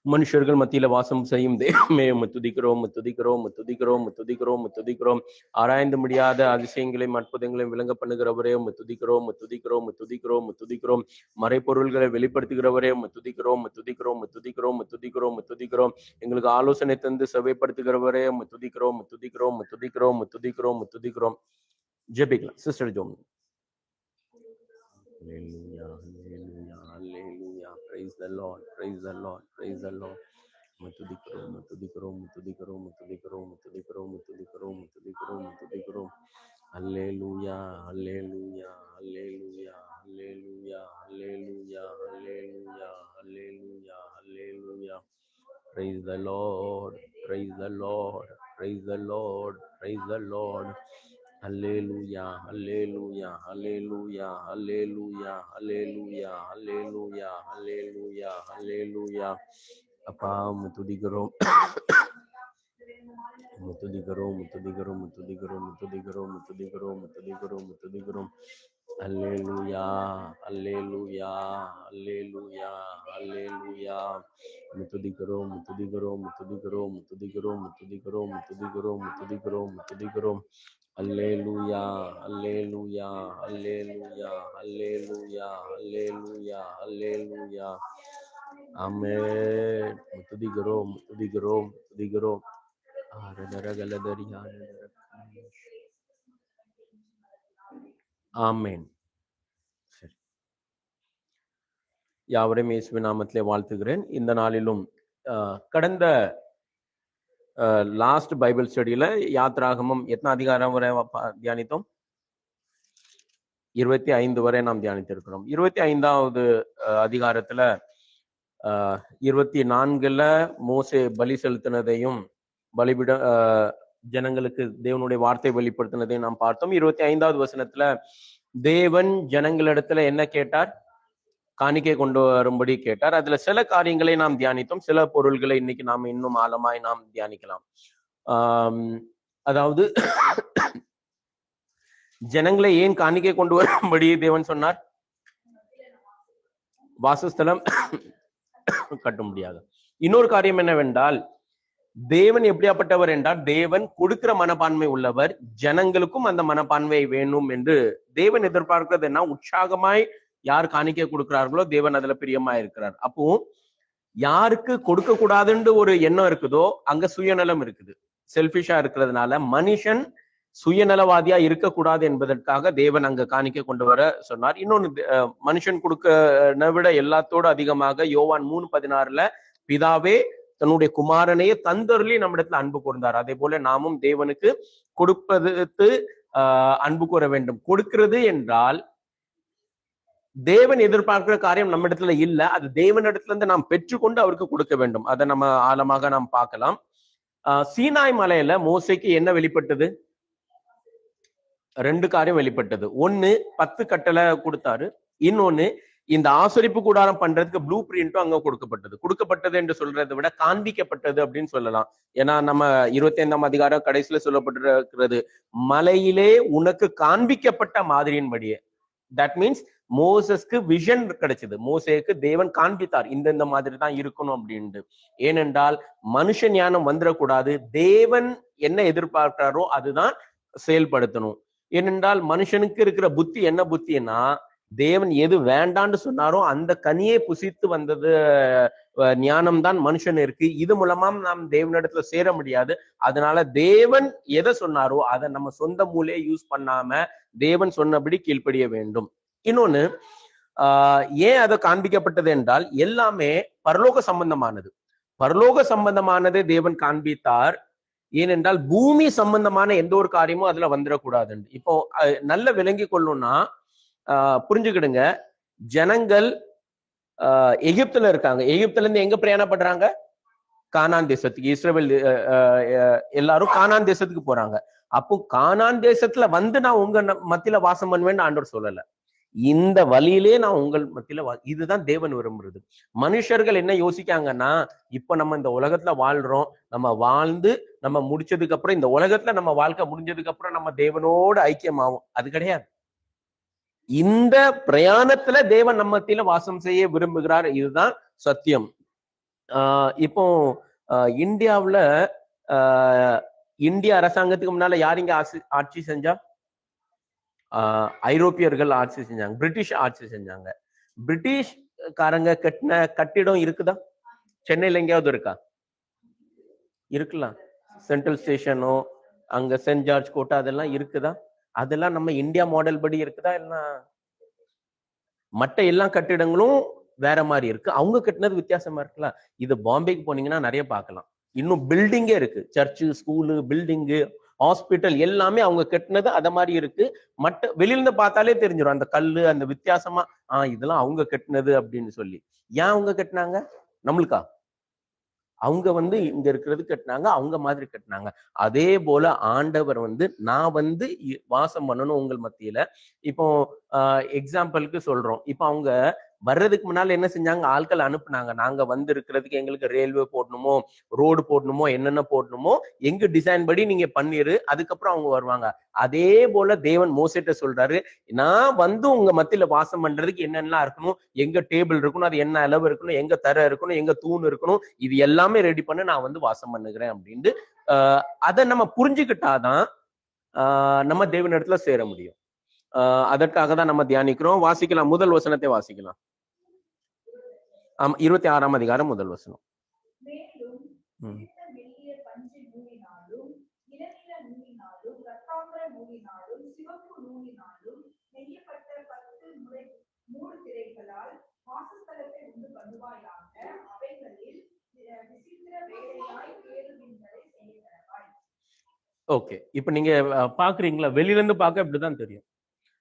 மனுஷர்கள் மத்தியில வாசம் செய்யும் தெய்வமே துதிக்கிறோம் துதிக்கிறோம் துதிக்கிறோம் துதிக்கிறோம் துதிக்கிறோம். ஆராய்ந்து முடியாத அதிசயங்களையும் அற்புதங்களையும் விளங்க பண்ணுகிறவரே துதிக்கிறோம் துதிக்கிறோம் துதிக்கிறோம் துதிக்கிறோம். மறைப்பொருள்களை வெளிப்படுத்துகிறவரே துதிக்கிறோம் துதிக்கிறோம் துதிக்கிறோம் துதிக்கிறோம் துதிக்கிறோம். எங்களுக்கு ஆலோசனை தந்து செவைப்படுத்துகிறவரே துதிக்கிறோம் துதிக்கிறோம் துதிக்கிறோம் துதிக்கிறோம் துதிக்கிறோம். ஜெபிக்கலாம் சிஸ்டர் ஜோம். Praise the Lord, praise the Lord, praise the Lord. துதிக்கிறோம் துதிக்கிறோம் துதிக்கிறோம் துதிக்கிறோம் துதிக்கிறோம் துதிக்கிறோம் துதிக்கிறோம் துதிக்கிறோம். அல்லேலூயா hallelujah hallelujah hallelujah hallelujah hallelujah hallelujah hallelujah. Praise the Lord, praise the Lord, praise the Lord, praise the Lord. Hallelujah, hallelujah, hallelujah, hallelujah, hallelujah, hallelujah, hallelujah, hallelujah. அப்பா துதிக்கிறோம் துதிக்கிறோம் துதிக்கிறோம் துதிக்கிறோம் துதிக்கிறோம் துதிக்கிறோம் துதிக்கிறோம் துதிக்கிறோம். அல்லேலூயா அல்லேலூயா அல்லேலூயா அல்லேலூயா. துதிக்கிறோம் துதிக்கிறோம் துதிக்கிறோம் துதிக்கிறோம் துதிக்கிறோம் துதிக்கிறோம் துதிக்கிறோம் துதிக்கிறோம். அல்லேலூயா அல்லேலூயா அல்லேலூயா அல்லேலூயா அல்லேலூயா அல்லேலூயா. ஆமென். துதிக்கிறோம் துதிக்கிறோம் துதிக்கிறோம். ஆமென். சரி, யாவரையும் இயேசுவின் நாமத்திலே வாழ்த்துகிறேன். இந்த நாளிலும் கடந்த லாஸ்ட் பைபிள் ஸ்டடியில யாத்ராகமம் எத்தனை அதிகாரம் வரை தியானித்தோம்? 25 வரை நாம் தியானித்திருக்கிறோம். 25வது அதிகாரத்துல 24ல மோசே பலி செலுத்தினதையும் பலிபிட ஜனங்களுக்கு தேவனுடைய வார்த்தை வெளிப்படுத்தினதையும் நாம் பார்த்தோம். 25வது வசனத்துல தேவன் ஜனங்களிடத்துல என்ன கேட்டார்? காணிக்கை கொண்டு வரும்படி கேட்டார். அதுல சில காரியங்களை நாம் தியானித்தோம். சில பொருள்களை இன்னைக்கு நாம் இன்னும் ஆழமாய் நாம் தியானிக்கலாம். அதாவது ஜனங்களை ஏன் காணிக்கை கொண்டு வரும்படி தேவன் சொன்னார்? வாசஸ்தலம் கட்ட முடியாது. இன்னொரு காரியம் என்னவென்றால், தேவன் எப்படியாப்பட்டவர் என்றால், தேவன் கொடுக்கிற மனப்பான்மை உள்ளவர். ஜனங்களுக்கும் அந்த மனப்பான்மை வேணும் என்று தேவன் எதிர்பார்க்கிறது என்ன? உற்சாகமாய் யார் காணிக்கை கொடுக்கிறார்களோ தேவன் அதுல பிரியமா இருக்கிறார். அப்போ யாருக்கு கொடுக்க கூடாதுன்னு ஒரு எண்ணம் இருக்குதோ அங்க சுயநலம் இருக்குது. செல்பிஷா இருக்கிறதுனால மனுஷன் சுயநலவாதியா இருக்கக்கூடாது என்பதற்காக தேவன் அங்க காணிக்கை கொண்டு வர சொன்னார். இன்னொன்னு, மனுஷன் கொடுக்க விட எல்லாத்தோடு அதிகமாக யோவான் 3:16 பிதாவே தன்னுடைய குமாரனையே தந்தருளி நம்மிடத்துல அன்பு கூர்ந்தார். அதே போல நாமும் தேவனுக்கு கொடுப்பது அன்பு கூற வேண்டும். கொடுக்கிறது என்றால் தேவன் எதிர்பார்க்கிற காரியம் நம்ம இடத்துல இல்ல, அது தேவனிடத்துல இருந்து நாம் பெற்றுக்கொண்டு அவருக்கு கொடுக்க வேண்டும். அதை நம்ம ஆழமாக நாம் பார்க்கலாம். சீனாய் மலையில மோசேக்கு என்ன வெளிப்பட்டது? 2 காரியம் வெளிப்பட்டது. ஒண்ணு 10 கட்டளை கொடுத்தாரு. இன்னொன்னு இந்த ஆசரிப்பு கூடாரம் பண்றதுக்கு ப்ளூ பிரிண்டும் அங்க கொடுக்கப்பட்டது என்று சொல்றதை விட காண்பிக்கப்பட்டது அப்படின்னு சொல்லலாம். ஏன்னா நம்ம 25ஆம் அதிகாரம் கடைசியில சொல்லப்பட்டிருக்கிறது, மலையிலே உனக்கு காண்பிக்கப்பட்ட மாதிரியின்படியே. தட் மீன்ஸ் மோசஸ்க்கு விஷன் கிடைச்சது. மோசேக்கு தேவன் காண்பித்தார் இந்த மாதிரி தான் இருக்கணும் அப்படின்ட்டு. ஏனென்றால் மனுஷ ஞானம் வந்துடக்கூடாது. தேவன் என்ன எதிர்பார்க்கிறாரோ அதுதான் செயல்படுத்தணும். ஏனென்றால் மனுஷனுக்கு இருக்கிற புத்தி என்ன புத்தின்னா, தேவன் எது வேண்டான்னு சொன்னாரோ அந்த கனியை புசித்து வந்தது ஞானம்தான் மனுஷன் இருக்கு. இது மூலமா நாம் தேவனிடத்துல சேர முடியாது. அதனால தேவன் எதை சொன்னாரோ அதை நம்ம சொந்த மூலையை யூஸ் பண்ணாம தேவன் சொன்னபடி கீழ்ப்படிய வேண்டும். இன்னொன்னு, ஏன் அதை காண்பிக்கப்பட்டது என்றால் எல்லாமே பரலோக சம்பந்தமானது. பரலோக சம்பந்தமானதை தேவன் காண்பித்தார். ஏனென்றால் பூமி சம்பந்தமான எந்த ஒரு காரியமும் அதுல வந்துடக்கூடாதுன்னு. இப்போ நல்ல விளங்கி கொள்ளணும்னா புரிஞ்சுக்கிடுங்க, ஜனங்கள் எகிப்துல இருக்காங்க. எகிப்துல இருந்து எங்க பிரயாணப்படுறாங்க? கானான் தேசத்துக்கு. இஸ்ரவேல் எல்லாரும் கானான் தேசத்துக்கு போறாங்க. அப்போ கானான் தேசத்துல வந்து நான் உங்க மத்தியில வாசம் பண்ணுவேன்னு ஆண்டவர் சொல்லல. இந்த வழியிலே நான் உங்கள் மத்தியில இதுதான் தேவன் விரும்புறது. மனுஷர்கள் என்ன யோசிக்காங்கன்னா, இப்ப நம்ம இந்த உலகத்துல வாழ்றோம், நம்ம வாழ்ந்து நம்ம முடிச்சதுக்கு அப்புறம், இந்த உலகத்துல நம்ம வாழ்க்கை முடிஞ்சதுக்கு அப்புறம் நம்ம தேவனோடு ஐக்கியமாகும். அது கிடையாது. இந்த பிரயாணத்துல தேவன் நம்ம மத்தியில வாசம் செய்ய விரும்புகிறார். இதுதான் சத்தியம். இப்போ இந்தியாவுல இந்திய அரசாங்கத்துக்கு முன்னால யார் இங்க ஆட்சி செஞ்சா? ஐரோப்பியர்கள் ஆட்சி செஞ்சாங்க, பிரிட்டிஷ் ஆட்சி செஞ்சாங்க. பிரிட்டிஷ்காரங்க கட்டின கட்டிடம் இருக்குதா? சென்னையில எங்கேயாவது இருக்கா? இருக்கலாம். சென்ட்ரல் ஸ்டேஷனோ அங்க சென்ட் ஜார்ஜ் கோட்டை அதெல்லாம் இருக்குதா? அதெல்லாம் நம்ம இந்தியா மாடல் படி இருக்குதா? இல்ல மற்ற எல்லா கட்டிடங்களும் வேற மாதிரி இருக்கு. அவங்க கட்டினது வித்தியாசமா இருக்குல்ல. இது பாம்பேக்கு போனீங்கன்னா நிறைய பார்க்கலாம். இன்னும் பில்டிங்கே இருக்கு. சர்ச்சு, ஸ்கூலு, பில்டிங்கு, ஹாஸ்பிட்டல் எல்லாமே அவங்க கட்டினது அத மாதிரி இருக்கு. மற்ற வெளியிலிருந்து பார்த்தாலே தெரிஞ்சிடும் அந்த கல்லு, அந்த வித்தியாசமா இதெல்லாம் அவங்க கட்டினது அப்படின்னு சொல்லி. ஏன் அவங்க கட்டினாங்க? நம்மளுக்கா? அவங்க இங்க இருக்கிறது கட்டினாங்க, அவங்க மாதிரி கட்டினாங்க. அதே போல ஆண்டவர் நான் வாசம் பண்ணணும் உங்கள் மத்தியில. இப்போ எக்ஸாம்பிளுக்கு சொல்றோம். இப்போ அவங்க வர்றதுக்கு முன்னால என்ன செஞ்சாங்க? ஆட்கள் அனுப்புனாங்க. நாங்க இருக்கிறதுக்கு எங்களுக்கு ரயில்வே போடணுமோ, ரோடு போடணுமோ, என்னென்ன போடணுமோ எங்க டிசைன் படி நீங்க பண்ணிரு, அதுக்கப்புறம் அவங்க வருவாங்க. அதே போல தேவன் மோசேட்ட சொல்றாரு, நான் உங்க மத்தியில வாசம் பண்றதுக்கு என்னென்னலாம் இருக்கணும், எங்க டேபிள் இருக்கணும், அது என்ன அளவு இருக்கணும், எங்க தரை இருக்கணும், எங்க தூண் இருக்கணும், இது எல்லாமே ரெடி பண்ண நான் வாசம் பண்ணுகிறேன் அப்படின்ட்டு அதை நம்ம புரிஞ்சுக்கிட்டாதான் நம்ம தேவன் இடத்துல சேர முடியும். அதற்காக தான் நம்ம தியானிக்கிறோம். வாசிக்கலாம், முதல் வசனத்தை வாசிக்கலாம். 26ஆம் அதிகாரம் முதல் வசனம். ஓகே, இப்ப நீங்க பாக்குறீங்களா? வெளியிலிருந்து பார்க்க இப்படிதான் தெரியும்.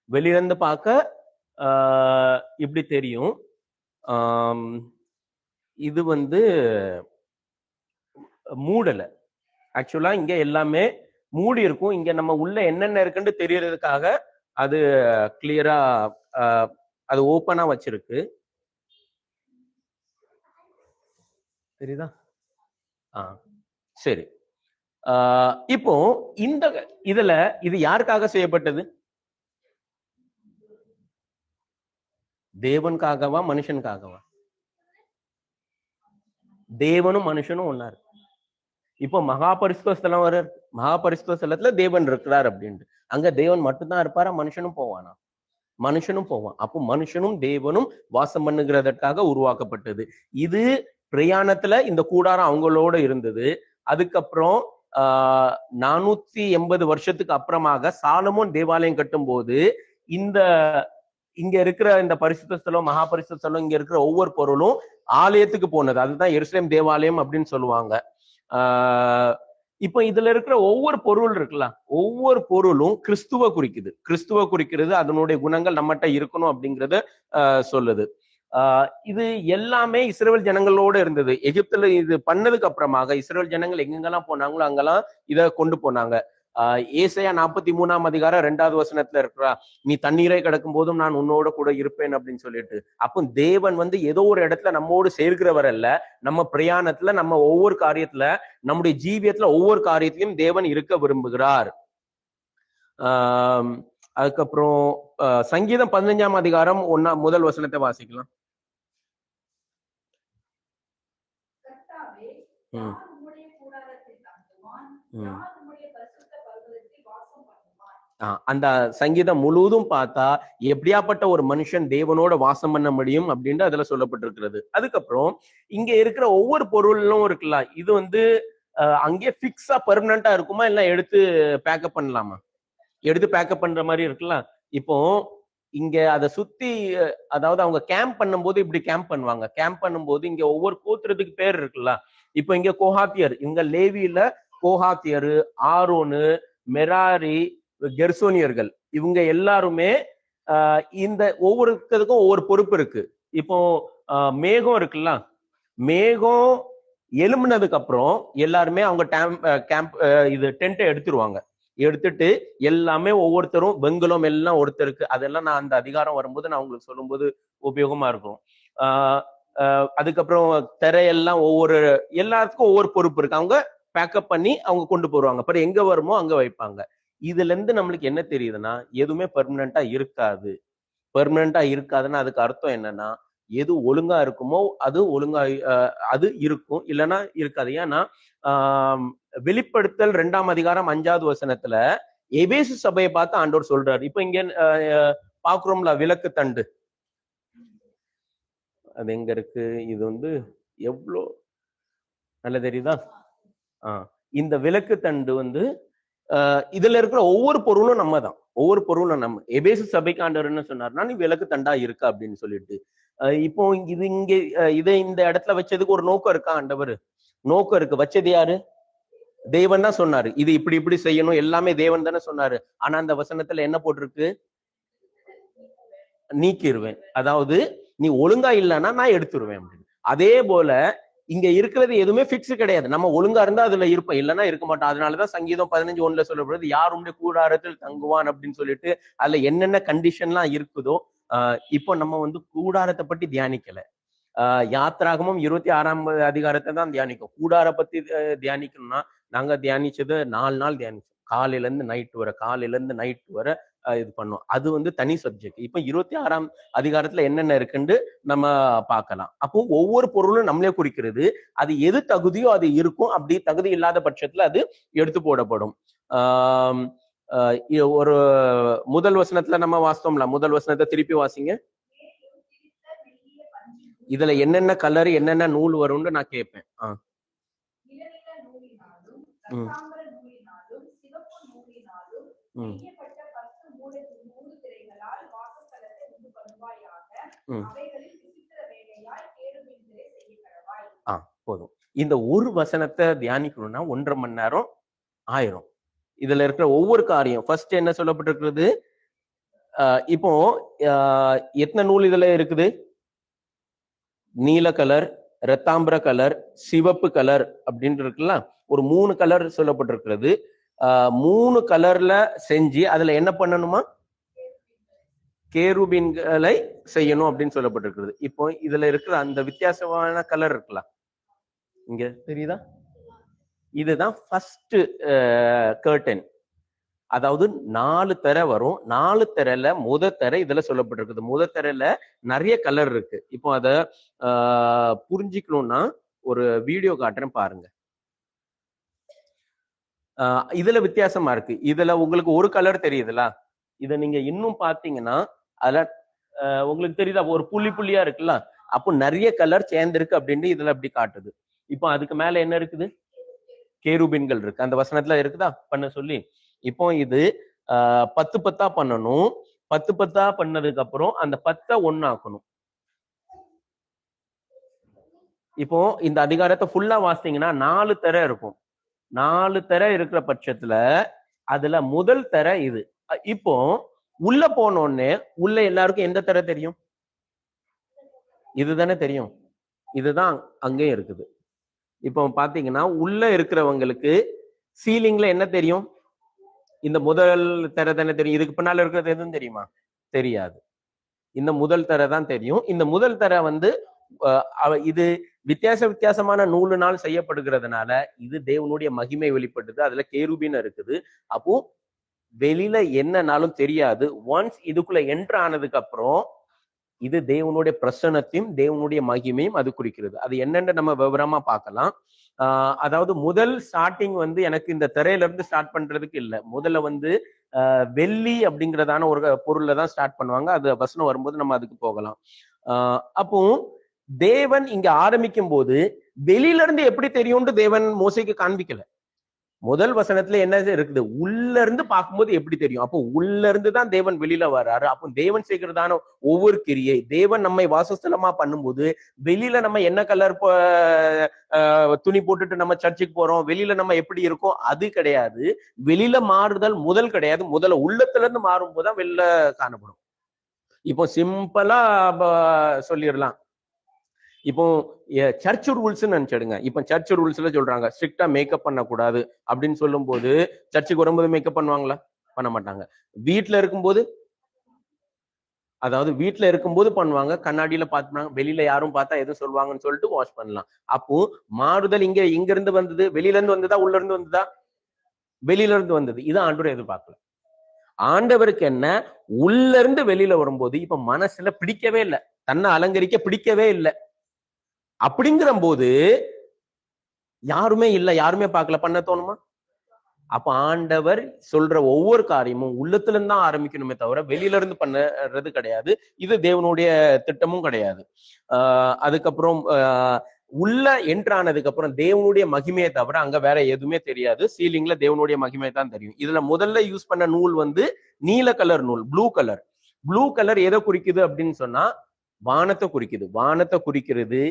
வெளியிலிருந்து பார்க்க இப்படி தெரியும். இது மூடல. ஆக்சுவலா இங்க எல்லாமே மூடி இருக்கும். இங்க நம்ம உள்ள என்னென்ன இருக்குன்னு தெரியறதுக்காக அது கிளியரா அது ஓப்பனா வச்சிருக்கு. தெரியுதா? சரி. இப்போ இந்த இதுல இது யாருக்காக செய்யப்பட்டது? தேவனுக்காகவா மனுஷனுக்காகவா? தேவனும் மனுஷனும் ஒன்னா இருக்கு. இப்போ மகாபரிசுத்த ஸ்தலம் வர, மகாபரிசுத்த ஸ்தலத்துல தேவன் இருக்கிறார் அப்படின்ட்டு. அங்க தேவன் மட்டும்தான் இருப்பாரா? மனுஷனும் போவானா? மனுஷனும் போவான். அப்போ மனுஷனும் தேவனும் வாசம் பண்ணுகிறதற்காக உருவாக்கப்பட்டது. இது பிரயாணத்துல இந்த கூடாரம் அவங்களோட இருந்தது. அதுக்கப்புறம் 480 வருஷத்துக்கு அப்புறமாக சாலமோன் தேவாலயம் கட்டும் போது இங்க இருக்கிற இந்த பரிசுத்த ஸ்தலம், மகாபரிசுத்த ஸ்தலம், இங்க இருக்கிற ஒவ்வொரு பொருளும் ஆலயத்துக்கு போனது. அதுதான் எருசலேம் தேவாலயம் அப்படின்னு சொல்லுவாங்க. இப்போ இதுல இருக்கிற ஒவ்வொரு பொருள் இருக்குல்ல, ஒவ்வொரு பொருளும் கிறிஸ்துவ குறிக்குது. கிறிஸ்துவ குறிக்கிறது அதனுடைய குணங்கள் நம்மகிட்ட இருக்கணும் அப்படிங்கறத சொல்லுது. இது எல்லாமே இஸ்ரவேல் ஜனங்களோட இருந்தது. எகிப்துல இது பண்ணதுக்கு அப்புறமாக இஸ்ரவேல் ஜனங்கள் எங்கெங்கெல்லாம் போனாங்களோ அங்கெல்லாம் இத கொண்டு போனாங்க. ஏசாயா 43ஆம் அதிகாரம் 2வது வசனத்துல இருக்கிறா, நீ தண்ணீரை கிடக்கும் போதும் நான் உன்னோட கூட இருப்பேன் அப்படின்னு சொல்லிட்டு. அப்போ தேவன் ஏதோ ஒரு இடத்துல நம்மோடு சேர்க்கிறவர் அல்ல. நம்ம பிரயாணத்துல, நம்ம ஒவ்வொரு காரியத்துல, நம்முடைய ஜீவியத்துல ஒவ்வொரு காரியத்திலையும் தேவன் இருக்க விரும்புகிறார். அதுக்கப்புறம் சங்கீதம் 15ஆம் அதிகாரம் முதல் வசனத்தை வாசிக்கலாம். அந்த சங்கீதம் முழுவதும் பார்த்தா எப்படியாப்பட்ட ஒரு மனுஷன் தேவனோட வாசம் பண்ண முடியும் அப்படின்னு அதுல சொல்லப்பட்டிருக்கிறது. அதுக்கப்புறம் இங்க இருக்கிற ஒவ்வொரு பொருளும் இருக்குல்ல, இது அங்கேயே பிக்ஸா பெர்மனண்டா இருக்குமா, இல்ல எடுத்து பேக்கப் பண்ணலாமா? எடுத்து பேக்கப் பண்ற மாதிரி இருக்குல்ல. இப்போ இங்க அதை சுத்தி, அதாவது அவங்க கேம்ப் பண்ணும்போது இப்படி கேம்ப் பண்ணுவாங்க. கேம்ப் பண்ணும்போது இங்க ஒவ்வொரு கோத்திரத்துக்கு பேர் இருக்குல்ல. இப்போ இங்க கோஹாத்தியர், இங்க லேவியில கோஹாத்தியரு, ஆரோனு, மெராரி, கெர்சோனியர்கள், இவங்க எல்லாருமே இந்த ஒவ்வொருத்தருக்கும் ஒவ்வொரு பொறுப்பு இருக்கு. இப்போ மேகம் இருக்குல்ல, மேகம் எழும்புனதுக்கு அப்புறம் எல்லாருமே அவங்க கேம்ப் இது டென்ட்டை எடுத்துருவாங்க. எடுத்துட்டு எல்லாமே ஒவ்வொருத்தரும் வெங்கலம் எல்லாம் ஒருத்தருக்கு, அதெல்லாம் நான் அந்த அதிகாரம் வரும்போது நான் உங்களுக்கு சொல்லும்போது உபயோகமா இருக்கும். அதுக்கப்புறம் திரையெல்லாம் எல்லாத்துக்கும் ஒவ்வொரு பொறுப்பு இருக்கு. அவங்க பேக்கப் பண்ணி அவங்க கொண்டு போடுவாங்க. அப்புறம் எங்க வருமோ அங்க வைப்பாங்க. இதுல இருந்து நம்மளுக்கு என்ன தெரியுதுன்னா, எதுவுமே பெர்மனண்டா இருக்காது. பெர்மனண்டா இருக்காதுன்னா அதுக்கு அர்த்தம் என்னன்னா, எது ஒழுங்கா இருக்குமோ அது ஒழுங்கா அது இருக்கும், இல்லைன்னா இருக்காது. ஏன்னா வெளிப்படுத்தல் 2ஆம் அதிகாரம் 5வது வசனத்துல எபேசு சபையை பார்த்து ஆண்டவர் சொல்றாரு. இப்ப இங்க பாக்குறோம்ல விளக்கு தண்டு, அது எங்க இருக்கு? இது எவ்வளோ நல்ல தெரியுதா? இந்த விளக்கு தண்டு இதுல இருக்கிற ஒவ்வொரு பொருளும் நம்ம தான், ஒவ்வொரு பொருளும் நம்ம. எபேசு சபைக்கு ஆண்டவர் என்ன சொன்னார்னா, நீ விளக்கு தண்டா இருக்க அப்படின்னு சொல்லிட்டு. இப்போ இது இங்க இதை இந்த இடத்துல வச்சதுக்கு ஒரு நோக்கம் இருக்கா? ஆண்டவர் நோக்கம் இருக்கு. வச்சது யாரு? தேவன் தான் சொன்னாரு. இது இப்படி இப்படி செய்யணும், எல்லாமே தேவன் தானே சொன்னாரு. ஆனா அந்த வசனத்துல என்ன போட்டிருக்கு? நீக்கிடுவேன். அதாவது நீ ஒழுங்கா இல்லைன்னா நான் எடுத்துருவேன் அப்படின்னு. அதே போல இங்க இருக்கிறது எதுவுமே பிக்ஸ் கிடையாது. நம்ம ஒழுங்கா இருந்தா அதுல இருப்போம், இல்லைன்னா இருக்க மாட்டோம். அதனாலதான் சங்கீதம் 15:1 சொல்லப்படுறது, யார் உடைய கூடாரத்தில் தங்குவான் அப்படின்னு சொல்லிட்டு அதுல என்னென்ன கண்டிஷன்லாம் இருக்குதோ. இப்போ நம்ம கூடாரத்தை பத்தி தியானிக்கல. யாத்ராகமும் 26ஆம் அதிகாரத்தை தான் தியானிக்கும். கூடார பத்தி தியானிக்கணும்னா நாங்க தியானிச்சது 4 நாள் தியானிச்சோம். காலையில இருந்து நைட் வர இது பண்ணோம். அது தனி சப்ஜெக்ட். இப்ப 26ஆம் அதிகாரத்துல என்னென்ன இருக்குன்னு நம்ம பார்க்கலாம். அப்போ ஒவ்வொரு பொருளும் நம்மளே குறிக்கிறது. அது எது தகுதியோ அது இருக்கும். அப்படி தகுதி இல்லாத பட்சத்துல அது எடுத்து போடப்படும். ஒரு முதல் வசனத்துல நம்ம வாசித்தோம்ல, முதல் வசனத்தை திருப்பி வாசிங்க. இதுல என்னென்ன கலர் என்னென்ன நூல் வரும்னு நான் கேட்பேன். போதும். இந்த ஒரு வசனத்தை தியானிக்கணும்னா 1.5 மணி நேரம் ஆயிரும். இதுல இருக்கிற ஒவ்வொரு காரியம் ஃபர்ஸ்ட் என்ன சொல்லப்பட்டிருக்கிறது? இப்போ எத்தனை நூல் இதுல இருக்குது? நீல கலர், ரத்தாம்பர கலர், சிவப்பு கலர் அப்படின்னு இருக்குல்ல, ஒரு 3 கலர் சொல்லப்பட்டிருக்கிறது. 3 கலர்ல செஞ்சு அதுல என்ன பண்ணணுமா? கேருபீன்களை செய்யணும் அப்படின்னு சொல்லப்பட்டிருக்கிறது. இப்போ இதுல இருக்கிற அந்த வித்தியாசமான கலர் இருக்கலாம், இங்க தெரியுதா? இதுதான் ஃபர்ஸ்ட் கர்டன். அதாவது 4 திரை வரும். 4 திரையில திரை இதுல சொல்லப்பட்டிருக்குது. திரையில நிறைய கலர் இருக்கு. இப்போ அத புரிஞ்சுக்கணும்னா ஒரு வீடியோ காட்டுறேன் பாருங்க. இதுல வித்தியாசமா இருக்கு. இதுல உங்களுக்கு ஒரு கலர் தெரியுதுல, இத நீங்க இன்னும் பாத்தீங்கன்னா அதுல உங்களுக்கு தெரியுதா ஒரு புள்ளி புள்ளியா இருக்குல்ல, அப்போ நிறைய கலர் சேர்ந்திருக்கு அப்படின்னு இதுல அப்படி காட்டுது. இப்போ அதுக்கு மேல என்ன இருக்குது? கேருபீன்கள் இருக்கு. அந்த வசனத்துல இருக்குதா பண்ண சொல்லி. இப்போ இது 10 10 பண்ணணும். 10 10 பண்ணதுக்கு அப்புறம் அந்த 10 ஒண்ணாக்கணும். இப்போ இந்த அதிகாரத்தை ஃபுல்லா வாசித்தீங்கன்னா 4 திரை இருக்கும். 4 திரை இருக்கிற பட்சத்துல அதுல முதல் திரை இது. இப்போ உள்ள போனோடனே உள்ள எல்லாருக்கும் எந்த திரை தெரியும்? இதுதானே தெரியும். இதுதான் அங்கேயும் இருக்குது. இப்போ பாத்தீங்கன்னா உள்ள இருக்கிறவங்களுக்கு சீலிங்ல என்ன தெரியும்? இந்த முதல் திரை தானே தெரியும். இதுக்கு பின்னால இருக்கிறது எதுவும் தெரியுமா? தெரியாது. இந்த முதல் திரை தான் தெரியும். இந்த முதல் திரை இது வித்தியாசமான நூலினால் செய்யப்படுகிறதுனால இது தேவனுடைய மகிமை வெளிப்பட்டது. அதுல கேருபீன் இருக்குது. அப்போ வெளியில என்னன்னாலும் தெரியாது. ஒன்ஸ் இதுக்குள்ள என்ட்ரு ஆனதுக்கு அப்புறம் இது தேவனுடைய பிரசன்னத்தையும் தேவனுடைய மகிமையும் அது குறிக்கிறது. அது என்னன்னு நம்ம விவரமா பார்க்கலாம். அதாவது முதல் ஸ்டார்டிங் எனக்கு இந்த திரையில இருந்து ஸ்டார்ட் பண்றதுக்கு இல்லை. முதல்ல வெள்ளி அப்படிங்கிறதான ஒரு பொருள்ல தான் ஸ்டார்ட் பண்ணுவாங்க. அது வசனம் வரும்போது நம்ம அதுக்கு போகலாம். அப்போ தேவன் இங்க ஆரம்பிக்கும் போது வெளியில இருந்து எப்படி தெரியும்னு தேவன் மோசைக்கு காண்பிக்கல. முதல் வசனத்துல என்ன இருக்குது? உள்ள இருந்து பார்க்கும்போது எப்படி தெரியும்? அப்போ உள்ள இருந்து தான் தேவன் வெளியில வர்றாரு. அப்போ தேவன் செய்கிறதான ஒவ்வொரு கிரியை, தேவன் நம்மை வாசஸ்தலமா பண்ணும்போது வெளியில நம்ம என்ன கலர் துணி போட்டுட்டு நம்ம சர்ச்சுக்கு போறோம், வெளியில நம்ம எப்படி இருக்கோம் அது கிடையாது. வெளியில மாறுதல் முதல் கிடையாது. முதல்ல உள்ளத்துல இருந்து மாறும் போதுதான் வெளில காணப்படும். இப்போ சிம்பிளா சொல்லிடலாம். இப்போ சர்ச் ரூல்ஸ் நினைச்சிடுங்க. இப்போ சர்ச் ரூல்ஸ்ல சொல்றாங்க ஸ்ட்ரிக்டா மேக்கப் பண்ணக்கூடாது அப்படின்னு சொல்லும் போது சர்ச்சுக்கு வரும்போது மேக்கப் பண்ணுவாங்களா? பண்ண மாட்டாங்க. வீட்டுல இருக்கும்போது, அதாவது வீட்டுல இருக்கும்போது பண்ணுவாங்க. கண்ணாடியில பாத்துப்பாங்க. வெளியில யாரும் பார்த்தா எதுவும் சொல்லுவாங்கன்னு சொல்லிட்டு வாஷ் பண்ணலாம். அப்போ மாறுதல் இங்க இருந்து வந்தது, வெளியில இருந்து வந்ததா, உள்ள இருந்து வந்ததா? வெளியில இருந்து வந்தது. இது ஆண்டவரே எதிர்பார்க்கல. ஆண்டவருக்கு என்ன, உள்ள இருந்து வெளியில வரும்போது இப்ப மனசுல பிடிக்கவே இல்லை, தன்னை அலங்கரிக்க பிடிக்கவே இல்லை. அப்படிங்கிற போது யாருமே இல்லை, யாருமே பார்க்கல, பண்ண தோணுமா? அப்ப ஆண்டவர் சொல்ற ஒவ்வொரு காரியமும் உள்ளத்துல இருந்து தான் ஆரம்பிக்கணுமே தவிர வெளியில இருந்து பண்றது கிடையாது. இது தேவனுடைய திட்டமும் கிடையாது. அதுக்கப்புறம் உள்ள என்ட்ரானதுக்கு அப்புறம் தேவனுடைய மகிமையை தவிர அங்க வேற எதுவுமே தெரியாது. சீலிங்ல தேவனுடைய மகிமை தான் தெரியும். இதுல முதல்ல யூஸ் பண்ண நூல் வந்து நீல கலர் நூல், ப்ளூ கலர். ப்ளூ கலர் எதை குறிக்குது அப்படின்னு சொன்னா வானத்தை குறிக்குது. வானத்தை குறிக்கிறது,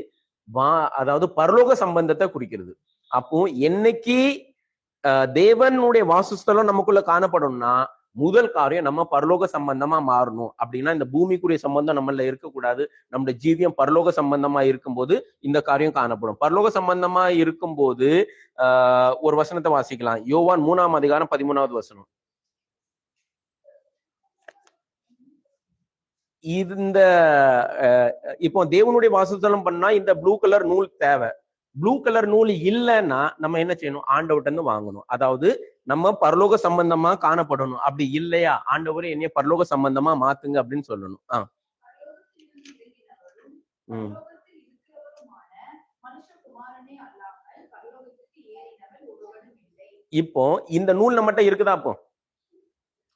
அதாவது பரலோக சம்பந்தத்தை குறிக்கிறது. அப்போ என்னைக்கு தேவனுடைய வாசஸ்தலம் நமக்குள்ள காணப்படும்னா முதல் காரியம் நம்ம பரலோக சம்பந்தமா மாறணும். அப்படின்னா இந்த பூமிக்குரிய சம்பந்தம் நம்மள இருக்கக்கூடாது. நம்முடைய ஜீவியம் பரலோக சம்பந்தமா இருக்கும்போது இந்த காரியம் காணப்படும். பரலோக சம்பந்தமா இருக்கும்போது ஒரு வசனத்தை வாசிக்கலாம். யோவான் 3ஆம் அதிகாரம் 13வது வசனம். இந்த இப்போ தேவனுடைய வாசஸ்தலம் பண்ணா இந்த ப்ளூ கலர் நூல் தேவை. ப்ளூ கலர் நூல் இல்லைன்னா நம்ம என்ன செய்யணும்? ஆண்டவர்கிட்ட இருந்து வாங்கணும். அதாவது நம்ம பரலோக சம்பந்தமா காணப்படணும். அப்படி இல்லையா, ஆண்டவரே என்னைய பரலோக சம்பந்தமா மாத்துங்க அப்படின்னு சொல்லணும். இப்போ இந்த நூல் நம்மகிட்ட இருக்குதா? அப்போ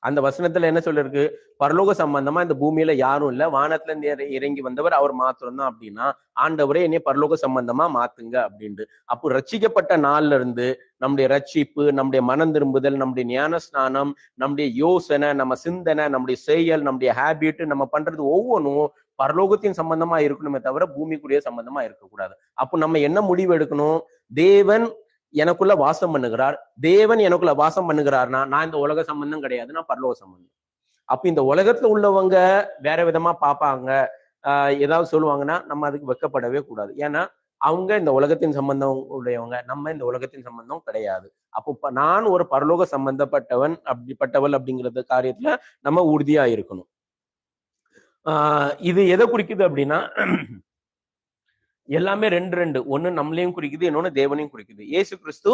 அந்த வசனத்துல என்ன சொல்லிருக்கு? பரலோக சம்பந்தமா இந்த பூமியில யாரும் இல்ல, வானத்துல இருந்து இறங்கி வந்தவர் அவர் மாத்திரம்தான். அப்படின்னா ஆண்டவரே என்னைய பரலோக சம்பந்தமா மாத்துங்க அப்படின்ட்டு. அப்போ ரட்சிக்கப்பட்ட நாள்ல இருந்து நம்முடைய ரட்சிப்பு, நம்முடைய மனம் திரும்புதல், நம்முடைய ஞான ஸ்நானம், நம்முடைய யோசனை, நம்ம சிந்தனை, நம்முடைய செயல், நம்முடைய ஹேபிட், நம்ம பண்றது ஒவ்வொன்றும் பரலோகத்தின் சம்பந்தமா இருக்கணுமே தவிர பூமிக்குரிய சம்பந்தமா இருக்கக்கூடாது. அப்போ நம்ம என்ன முடிவு எடுக்கணும்? தேவன் எனக்குள்ள வாசம் பண்ணுகிறார், தேவன் எனக்குள்ள வாசம் பண்ணுகிறார்னா நான் இந்த உலக சம்பந்தம் கிடையாது, நான் பரலோக சம்பந்தம். அப்ப இந்த உலகத்துல உள்ளவங்க வேற விதமா பார்ப்பாங்க, ஏதாவது சொல்லுவாங்கன்னா நம்ம அதுக்கு வெக்கப்படவே கூடாது. ஏன்னா அவங்க இந்த உலகத்தின் சம்பந்தம் உடையவங்க, நம்ம இந்த உலகத்தின் சம்பந்தம் கிடையாது. அப்போ நான் ஒரு பரலோக சம்பந்தப்பட்டவன், அப்படிப்பட்டவள் அப்படிங்கிறது காரியத்துல நம்ம உறுதியா இருக்கணும். இது எதை குறிக்குது அப்படின்னா எல்லாமே ரெண்டு ஒண்ணு நம்மளையும் குறிக்குது, இன்னொன்னு தேவனையும் குறிக்குது. இயேசு கிறிஸ்து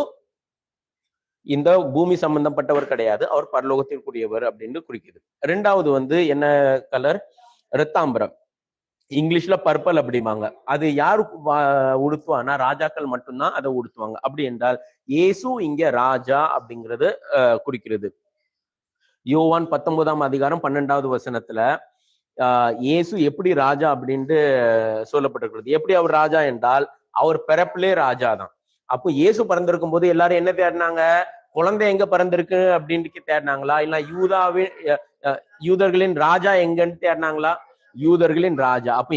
இந்த பூமி சம்பந்தப்பட்டவர் கிடையாது, அவர் பரலோகத்திற்குரியவர் அப்படின்னு குறிக்குது. ரெண்டாவது வந்து என்ன கலர்? ரத்தாம்பரம், இங்கிலீஷ்ல பர்பல் அப்படிம்பாங்க. அது யாரு உடுத்துவானா? ராஜாக்கள் மட்டும்தான் அதை உடுத்துவாங்க. அப்படி என்றால் இயேசு இங்க ராஜா அப்படிங்கிறது குறிக்கிறது. யோவான் 19ஆம் அதிகாரம் 12வது வசனத்துல இயேசு எப்படி ராஜா அப்படின்ட்டு சொல்லப்பட்டிருக்கிறது. எப்படி அவர் ராஜா என்றால் அவர் பிறப்பிலே ராஜா தான். அப்போ இயேசு பிறந்திருக்கும் போது எல்லாரும் என்ன தேடினாங்க? குழந்தை எங்க பிறந்திருக்கு அப்படின்ட்டு தேடினாங்களா? இல்ல யூதர்களின் ராஜா எங்கன்னு தேடினாங்களா? யூதர்களின் ராஜா. அப்ப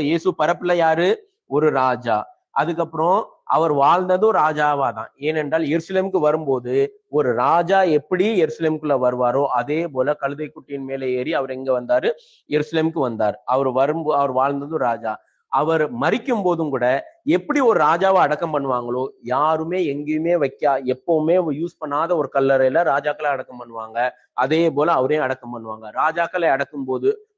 இயேசு பிறப்புல யாரு? ஒரு ராஜா. அதுக்கப்புறம் அவர் வாழ்ந்ததும் ராஜாவா தான். ஏனென்றால் எருசலேமுக்கு வரும்போது ஒரு ராஜா எப்படி எருசலேமுக்குள்ள வருவாரோ அதே போல கழுதை குட்டியின் மேலே ஏறி அவர் எங்க வந்தாரு? எருசலேமுக்கு வந்தார். அவர் வாழ்ந்ததும் ராஜா. அவர் மரிக்கும் போதும் கூட எப்படி ஒரு ராஜாவை அடக்கம் பண்ணுவாங்களோ, யாருமே எங்கேயுமே எப்பவுமே யூஸ் பண்ணாத ஒரு கல்லறையில ராஜாக்களை அடக்கம் பண்ணுவாங்க. அதே போல அவரையும் அடக்கம் பண்ணுவாங்க. ராஜாக்களை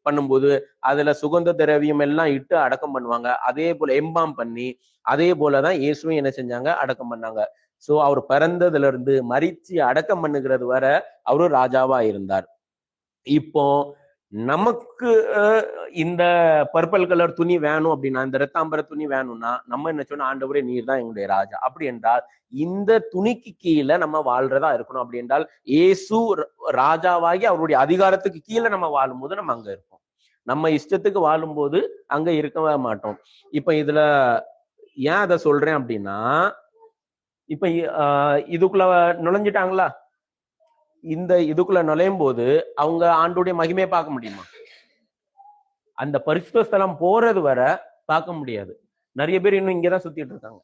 பண்ணும்போது அதுல சுகந்த திரவியம் எல்லாம் இட்டு அடக்கம் பண்ணுவாங்க. அதே போல எம்பாம் பண்ணி அதே போலதான் இயேசுவும் என்ன செஞ்சாங்க? அடக்கம் பண்ணாங்க. சோ அவர் பிறந்ததுல இருந்து மரிச்சு அடக்கம் பண்ணுகிறது வர அவரு ராஜாவா இருந்தார். இப்போ நமக்கு இந்த பர்பிள் கலர் துணி வேணும் அப்படின்னா, இந்த ரத்தாம்பர துணி வேணும்னா நம்ம என்ன சொன்னா, ஆண்டவரே நீர் தான் எங்களுடைய ராஜா. அப்படி என்றால் இந்த துணிக்கு கீழே நம்ம வாழ்றதா இருக்கணும். அப்படி என்றால் இயேசு ராஜாவாகி அவருடைய அதிகாரத்துக்கு கீழே நம்ம வாழும்போது நம்ம அங்க இருப்போம். நம்ம இஷ்டத்துக்கு வாழும்போது அங்க இருக்கவே மாட்டோம். இப்ப இதுல ஏன் அதை சொல்றேன் அப்படின்னா, இப்ப இதுக்குள்ள நுழைஞ்சிட்டாங்களா? இந்த இதுக்குள்ள நுழையும் போது அவங்க ஆண்டுடைய மகிமையை பார்க்க முடியுமா? அந்த பரிசுத்த ஸ்தலம் போறது வர பார்க்க முடியாது. நிறைய பேர் இன்னும் இங்கதான் சுத்திட்டு இருக்காங்க.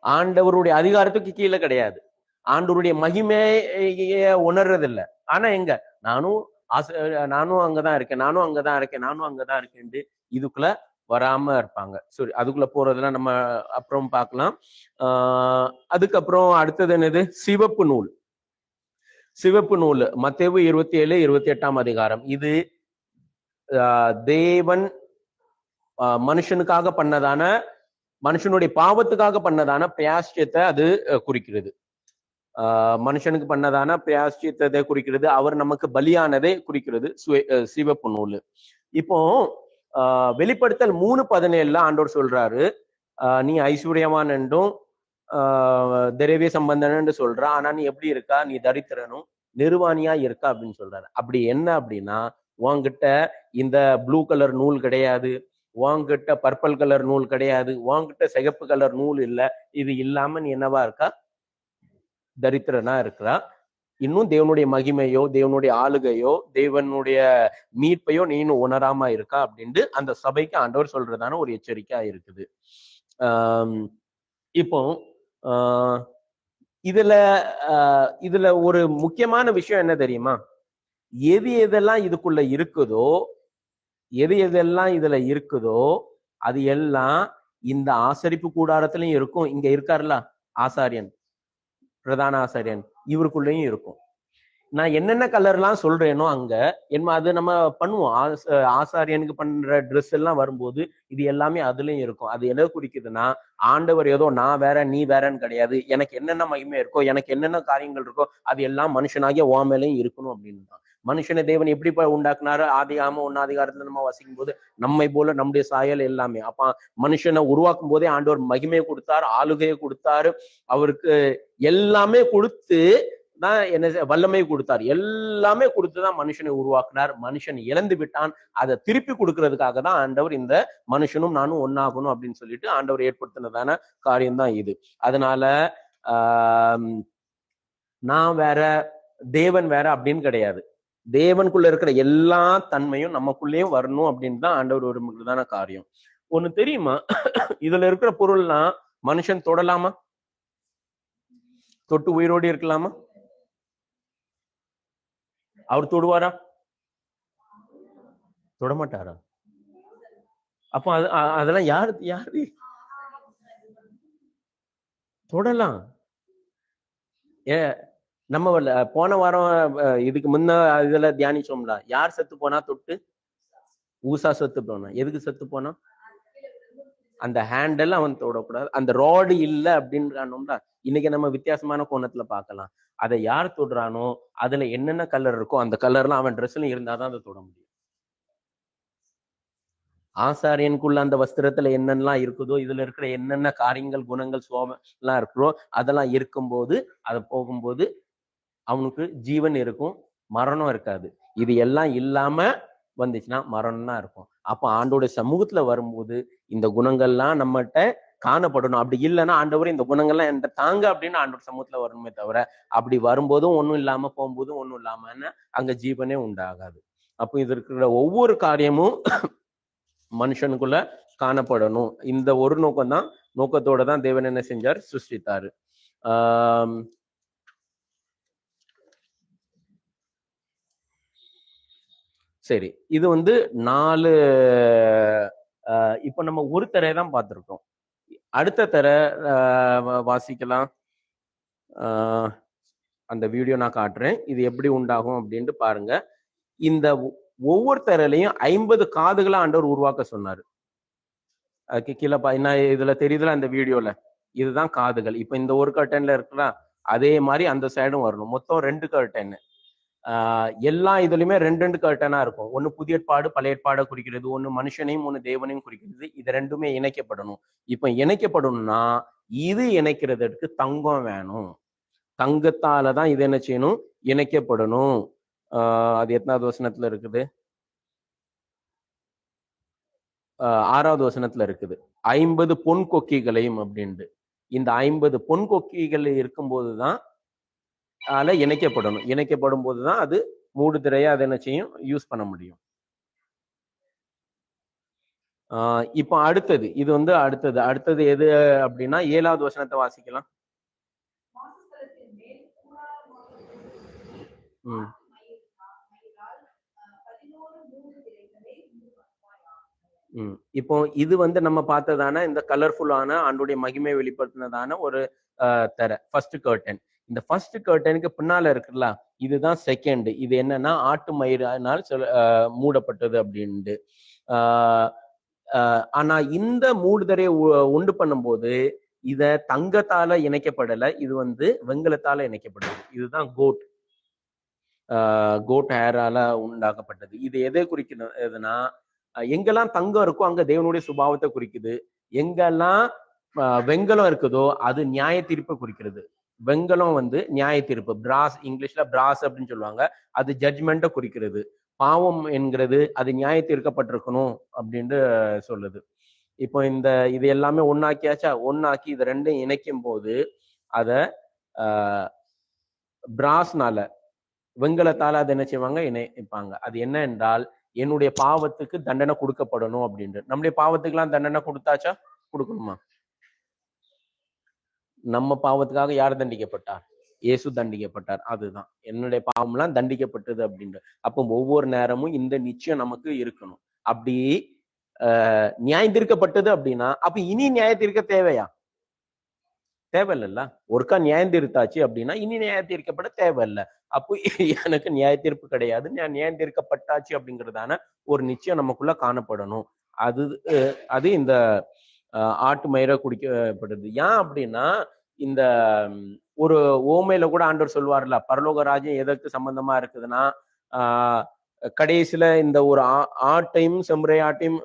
ஆண்டவருடைய அதிகாரத்துக்கு கீழே கிடையாது, ஆண்டவருடைய மகிமைய உணர்றது இல்லை. ஆனா எங்க நானும் அங்கதான் இருக்கேன், நானும் அங்கதான் இருக்கேன், நானும் அங்கதான் இருக்கேன் இதுக்குள்ள வராம இருப்பாங்க. சரி, அதுக்குள்ள போறதெல்லாம் நம்ம அப்புறம் பார்க்கலாம். அதுக்கப்புறம் அடுத்தது என்னது? சிவப்பு நூல். சிவப்பு நூல் மத்தேயு 27-28ஆம் அதிகாரம். இது தேவன் மனுஷனுக்காக பண்ணதான, மனுஷனுடைய பாவத்துக்காக பண்ணதான பிராயஷ்சித்தத்தை அது குறிக்கிறது. மனுஷனுக்கு பண்ணதான பிராயஷ்சித்தத்தை குறிக்கிறது, அவர் நமக்கு பலியானதை குறிக்கிறது சிவப்பு நூல். இப்போ வெளிப்படுத்தல் 3:17 ஆண்டவர் சொல்றாரு, நீ ஐஸ்வர்யவான் என்றும் திரவிய சம்பந்தன்னு சொல்ற, ஆனா நீ எப்படி இருக்கா, நீ தரித்திரனும் நிர்வாணியா இருக்கா அப்படின்னு சொல்றாரு. அப்படி என்ன அப்படின்னா, உன்கிட்ட இந்த ப்ளூ கலர் நூல் கிடையாது, உன்கிட்ட பர்பிள் கலர் நூல் கிடையாது, உன்கிட்ட சிகப்பு கலர் நூல் இல்லை, இது இல்லாம நீ என்னவா இருக்கா, தரித்திரனா இருக்கிறா. இன்னும் தேவனுடைய மகிமையோ, தேவனுடைய ஆளுகையோ, தேவனுடைய மீட்பையோ நீனும் உணராம இருக்கா அப்படின்ட்டு அந்த சபைக்கு ஆண்டவர் சொல்றதான ஒரு எச்சரிக்கையா இருக்குது. இப்போ இதுல ஒரு முக்கியமான விஷயம் என்ன தெரியுமா, எதெல்லாம் இதுக்குள்ள இருக்குதோ, எதெல்லாம் இதுல இருக்குதோ அது எல்லாம் இந்த ஆசரிப்பு கூடாரத்திலையும் இருக்கும். இங்க இருக்காருல ஆசாரியன், பிரதான ஆசாரியன், இவருக்குள்ளேயும் இருக்கும். நான் என்னென்ன கலர்லாம் சொல்றேனோ அங்க அது நம்ம பண்ணுவோம். ஆசாரியனுக்கு பண்ற ட்ரெஸ் எல்லாம் வரும்போது இது எல்லாமே அதுலயும் இருக்கும். அது எதை குறிக்குதுன்னா, ஆண்டவர் ஏதோ நான் வேற நீ வேறன்னு கிடையாது, எனக்கு என்னென்ன மகிமை இருக்கோ, எனக்கு என்னென்ன காரியங்கள் இருக்கோ அது எல்லாம் மனுஷனாகிய உன் மேலையும் இருக்கணும் அப்படின்னு தான். மனுஷனை தேவன் எப்படி உண்டாக்குனாரு, ஆதியாகமம் 1 நம்ம வசிக்கும் போது நம்மை போல நம்முடைய சாயல் எல்லாமே. அப்ப மனுஷனை உருவாக்கும் போதே ஆண்டவர் மகிமையை கொடுத்தாரு, ஆளுகையை கொடுத்தாரு, அவருக்கு எல்லாமே கொடுத்து தான் என்ன வல்லமை கொடுத்தார், எல்லாமே கொடுத்துதான் மனுஷனை உருவாக்குனார். மனுஷன் இழந்து விட்டான், அதை திருப்பி கொடுக்கறதுக்காக தான் ஆண்டவர் இந்த மனுஷனும் நானும் ஒன்னாகணும் அப்படின்னு சொல்லிட்டு ஆண்டவர் ஏற்படுத்தினதான காரியம்தான் இது. அதனால நான் வேற தேவன் வேற அப்படின்னு கிடையாது. தேவனுக்குள்ள இருக்கிற எல்லா தன்மையும் நமக்குள்ளேயும் வரணும் அப்படின்னு தான் ஆண்டவர் விரும்புகிறதான காரியம். ஒண்ணு தெரியுமா, இதுல இருக்கிற பொருள்லாம் மனுஷன் தொடலாமா, தொட்டு உயிரோடு இருக்கலாமா? அவர் தொடுவாரா? தொடமாட்டாரா? அப்போ அதெல்லாம் யாரு தொடலாம்? நம்ம போன வாரம் இதுக்கு முன்ன இதுல தியானிச்சோம்ல, யார் செத்து போனா தொட்டு? ஊசா செத்து போனா. எதுக்கு செத்து போனா? அந்த ஹேண்டல் அவன் தொடக்கூடாது, அந்த ராடு இல்லை அப்படின்றானோம்ல. இன்னைக்கு நம்ம வித்தியாசமான கோணத்துல பார்க்கலாம். அதை யார் தொடுறானோ அதுல என்னென்ன கலர் இருக்கோ அந்த கலர்லாம் அவன் ட்ரெஸ்ல இருந்தாதான் அதை தொட முடியும். ஆசாரியனுக்குள்ள அந்த வஸ்திரத்துல என்னென்னலாம் இருக்குதோ, இதுல இருக்கிற என்னென்ன காரியங்கள், குணங்கள், சோபம் எல்லாம் இருக்கிறோ அதெல்லாம் இருக்கும்போது, அதை போகும்போது அவனுக்கு ஜீவன் இருக்கும், மரணம் இருக்காது. இது எல்லாம் இல்லாம வந்துச்சுன்னா மரணம் தான் இருக்கும். அப்ப ஆண்டோட சமூகத்துல வரும்போது இந்த குணங்கள்லாம் நம்மகிட்ட காணப்படணும். அப்படி இல்லைன்னா ஆண்டவர் இந்த குணங்கள்லாம் என்கிட்ட தாங்க அப்படின்னு ஆண்டோட சமூகத்துல வரணுமே தவிர, அப்படி வரும்போதும் ஒன்றும் இல்லாம போகும்போதும் ஒன்றும் இல்லாமன்னு அங்க ஜீவனே உண்டாகாது. அப்போ இது இருக்கிற ஒவ்வொரு காரியமும் மனுஷனுக்குள்ள காணப்படணும். இந்த ஒரு நோக்கம்தான், நோக்கத்தோட தான் தேவன் என்ன செஞ்சார், சிருஷ்டித்தாரு. சரி, இது 4. இப்ப நம்ம ஒரு தரையை தான் பார்த்திருக்கோம். அடுத்த தரை வாசிக்கலாம். அந்த வீடியோ நான் காட்டுறேன், இது எப்படி உண்டாகும் அப்படின்ட்டு பாருங்க. இந்த ஒவ்வொரு தரையிலையும் 50 காதுகளை ஆண்டவர் உருவாக்க சொன்னாரு. அதுக்கு கீழே இதுல தெரியுதுல அந்த வீடியோல, இதுதான் காதுகள். இப்ப இந்த ஒரு கர்டன்ல இருக்கலாம், அதே மாதிரி அந்த சைடும் வரணும். மொத்தம் 2 கர்டன். எல்லா இதுலயுமே 2 கர்டனா இருக்கும். ஒண்ணு புதிய ஏற்பாடு பழைய ஏற்பாடை குறிக்கிறது, ஒண்ணு மனுஷனையும் ஒண்ணு தேவனையும் குறிக்கிறது. இது ரெண்டுமே இணைக்கப்படணும். இப்ப இணைக்கப்படணும்னா இது இணைக்கிறதுக்கு தங்கம் வேணும். தங்கத்தாலதான் இது என்ன செய்யணும், இணைக்கப்படணும். அது எத்தனாவது வசனத்துல இருக்குது, 6வது வசனத்துல இருக்குது, 50 பொன் கொக்கிகளையும் அப்படின்ட்டு. இந்த 50 பொன் கொக்கிகள் இருக்கும்போதுதான் அதுல இணைக்கப்படணும். இணைக்கப்படும் போதுதான் அது மூடு திரையா அதை என்ன செய்யும், யூஸ் பண்ண முடியும். இப்போ அடுத்தது, இது அடுத்தது எது அப்படின்னா 7வது வசனத்தை வாசிக்கலாம். இப்போ இது நம்ம பார்த்ததான இந்த கலர்ஃபுல்லான ஆண்டுடைய மகிமை வெளிப்படுத்தினதான ஒரு தரை, ஃபர்ஸ்ட் கர்டன். இந்த ஃபர்ஸ்ட் கர்டனுக்கு பின்னால இருக்குல்ல, இதுதான் செகண்ட். இது என்னன்னா ஆட்டு மயிரினால் மூடப்பட்டது அப்படின்ட்டு. ஆனா இந்த மூடுதரையை உண்டு பண்ணும்போது இத தங்கத்தால இணைக்கப்படல, இது வெங்கலத்தால இணைக்கப்படுது. இதுதான் கோட் ஹேரால உண்டாக்கப்பட்டது. இது எதை குறிக்கிறதுனா, எங்கெல்லாம் தங்கம் இருக்கோ அங்க தேவனுடைய சுபாவத்தை குறிக்குது. எங்கெல்லாம் வெங்கலம் இருக்குதோ அது நியாய தீர்ப்பை குறிக்கிறது. வெங்கலம் நியாய தீர்ப்பு, பிராஸ், இங்கிலீஷ்ல பிராஸ் அப்படின்னு சொல்லுவாங்க, அது ஜட்ஜ்மெண்ட்டை குறிக்கிறது. பாவம் என்கிறது அது நியாய தீர்க்கப்பட்டிருக்கணும் அப்படின்ட்டு சொல்லுது. இப்போ இது எல்லாமே ஒன்னாக்கியாச்சா, ஒன்னாக்கி இது ரெண்டும் இணைக்கும் போது அத பிராஸ்னால, வெங்கலத்தால அதை என்ன செய்வாங்க, இணைப்பாங்க. அது என்ன என்றால், என்னுடைய பாவத்துக்கு தண்டனை கொடுக்கப்படணும் அப்படின்ட்டு. நம்முடைய பாவத்துக்கெல்லாம் தண்டனை கொடுத்தாச்சா, கொடுக்கணுமா? நம்ம பாவத்துக்காக யார் தண்டிக்கப்பட்டார்? இயேசு தண்டிக்கப்பட்டார். அதுதான் என்னுடைய பாவம்லாம் தண்டிக்கப்பட்டது அப்படின்ட்டு. அப்போ ஒவ்வொரு நேரமும் இந்த நிச்சயம் நமக்கு இருக்கணும். அப்படி நியாயம் தீர்க்கப்பட்டது அப்படின்னா, அப்ப இனி நியாயம் தீர்க்க தேவையா? தேவையில்ல. ஒருக்கா நியாயம் தீர்த்தாச்சு அப்படின்னா இனி நியாயம் தீர்க்கப்பட தேவையில்லை. அப்போ எனக்கு நியாய தீர்ப்பு கிடையாது, நான் நியாயம் தீர்க்கப்பட்டாச்சு அப்படிங்கிறதான ஒரு நிச்சயம் நமக்குள்ள காணப்படணும். அது இந்த ஆட்டு மயிரை குடிக்கப்படுது. ஏன் அப்படின்னா, இந்த ஒரு ஓமையில கூட ஆண்டவர் சொல்வார்ல, பரலோக ராஜ்யம் எதற்கு சம்பந்தமா இருக்குதுன்னா, கடைசியில இந்த ஒரு ஆட்டையும் செம்பரையாட்டையும்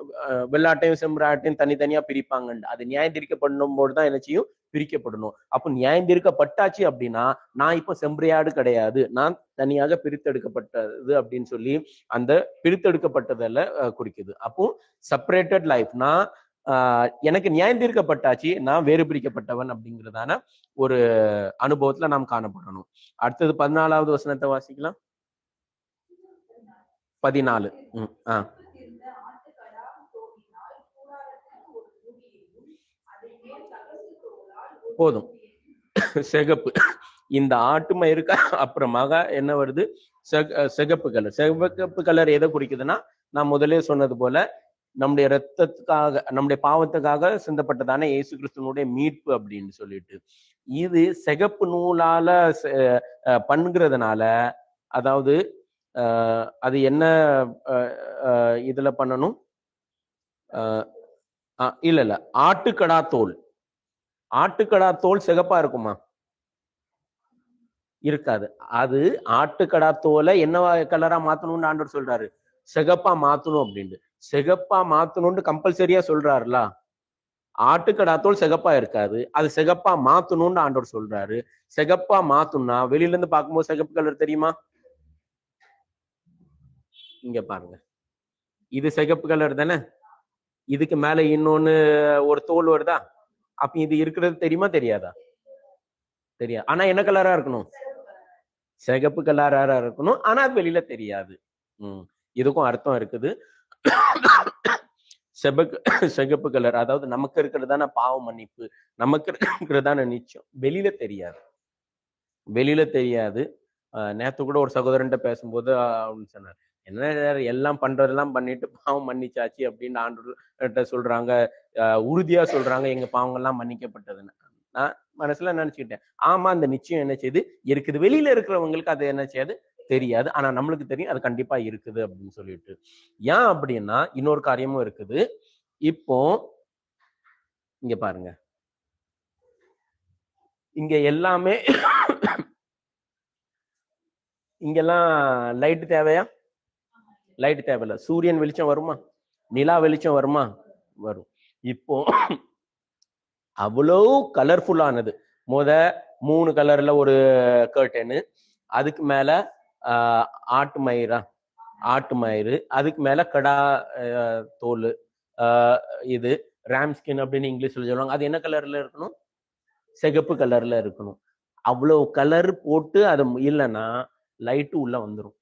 வெள்ளாட்டையும் செம்பரையாட்டையும் தனித்தனியா பிரிப்பாங்க. அது நியாயம் தீர்க்கப்படும் போதுதான் என்ன செய்யும், பிரிக்கப்படணும். அப்போ நியாயம் தீர்க்கப்பட்டாச்சு அப்படின்னா, நான் இப்போ செம்பரையாடு கிடையாது, நான் தனியாக பிரித்தெடுக்கப்பட்டது அப்படின்னு சொல்லி அந்த பிரித்தெடுக்கப்பட்டதில் குறிக்குது. அப்போ செப்பரேட்டட் லைஃப், நான் எனக்கு நியாயம் தீர்க்கப்பட்டாச்சு, நான் வேறு பிரிக்கப்பட்டவன் அப்படிங்கிறதான ஒரு அனுபவத்துல நாம் காணப்படணும். அடுத்தது 14வது வசனத்தை வாசிக்கலாம். 14. போதும். சிகப்பு, இந்த ஆட்டு மயிருக்கு அப்புறமாக என்ன வருது, சிகப்பு கலர். சிகப்பு கலர் எதை குறிக்குதுன்னா, நான் முதலே சொன்னது போல நம்முடைய ரத்தத்துக்காக, நம்முடைய பாவத்துக்காக சிந்தப்பட்டதான இயேசு கிறிஸ்துவனுடைய மீட்பு அப்படின்னு சொல்லிட்டு, இது சிகப்பு நூலால பண்ணுகிறதுனால, அதாவது அது என்ன இதுல பண்ணணும், இல்ல ஆட்டுக்கடா தோல். ஆட்டுக்கடா தோல் சிகப்பா இருக்குமா? இருக்காது. அது ஆட்டுக்கடா தோலை என்ன கலரா மாத்தணும்னு ஆண்டவர் சொல்றாரு, சிகப்பா மாத்தணும் அப்படின்ட்டு. சிகப்பா மாத்தணும்னு கம்பல்சரியா சொல்றாருல. ஆட்டுக்கடா தோல் சிகப்பா இருக்காது, அது சிகப்பா மாத்தணும்னு ஆண்டவர் சொல்றாரு. சிகப்பா மாத்தணும்னா வெளியில இருந்து பார்க்கும்போது சிகப்பு கலர் தெரியுமா? இங்க பாருங்க, இது சிகப்பு கலர் தானே, இதுக்கு மேல இன்னொன்னு ஒரு தோல் வருதா, அப்ப இது இருக்கிறது தெரியுமா தெரியாதா? தெரியாது. ஆனா என்ன கலரா இருக்கணும்? சிகப்பு கலரா இருக்கணும். ஆனா அது வெளியில தெரியாது. இதுக்கும் அர்த்தம் இருக்குது. சிகப்பு கலர், அதாவது நமக்கு இருக்கிறதான பாவ மன்னிப்பு, நமக்கு இருக்கிறதான நிச்சயம் வெளியில தெரியாது, வெளியில தெரியாது. நேத்து கூட ஒரு சகோதரன்ட்ட பேசும்போது அப்படின்னு சொன்னார், என்ன எல்லாம் பண்றதெல்லாம் பண்ணிட்டு பாவம் மன்னிச்சாச்சு அப்படின்னு ஆண்டவர்கிட்ட சொல்றாங்க, உறுதியா சொல்றாங்க எங்க பாவங்கள்லாம் மன்னிக்கப்பட்டதுன்னு. நான் மனசுல நினைச்சுக்கிட்டேன், ஆமா அந்த நிச்சயம் என்ன செய்யுது இருக்குது, வெளியில இருக்கிறவங்களுக்கு அது என்ன செய்யாது தெரியாது, ஆனா நம்மளுக்கு தெரியும் அது கண்டிப்பா இருக்குது அப்படின்னு சொல்லிட்டு. ஏன் அப்படின்னா இன்னொரு காரியமும் இருக்குது. இப்போ இங்க பாருங்க, இங்க எல்லாமே இங்கெல்லாம் லைட் தேவையா? லைட் தேவையில்ல. சூரியன் வெளிச்சம் வருமா? நிலா வெளிச்சம் வருமா? வரும். இப்போ அவ்வளோ கலர்ஃபுல்லானது. 3 கலர்ல ஒரு கர்டனு, அதுக்கு மேல ஆட்டு மயிறு, அதுக்கு மேல கடா தோல், இது ராம் ஸ்கின் அப்படின்னு இங்கிலீஷ்ல சொல்லுவாங்க. அது என்ன கலர்ல இருக்கணும்? சிகப்பு கலர்ல இருக்கணும். அவ்வளவு கலர் போட்டு அது இல்லைன்னா லைட்டு உள்ள வந்துடும்.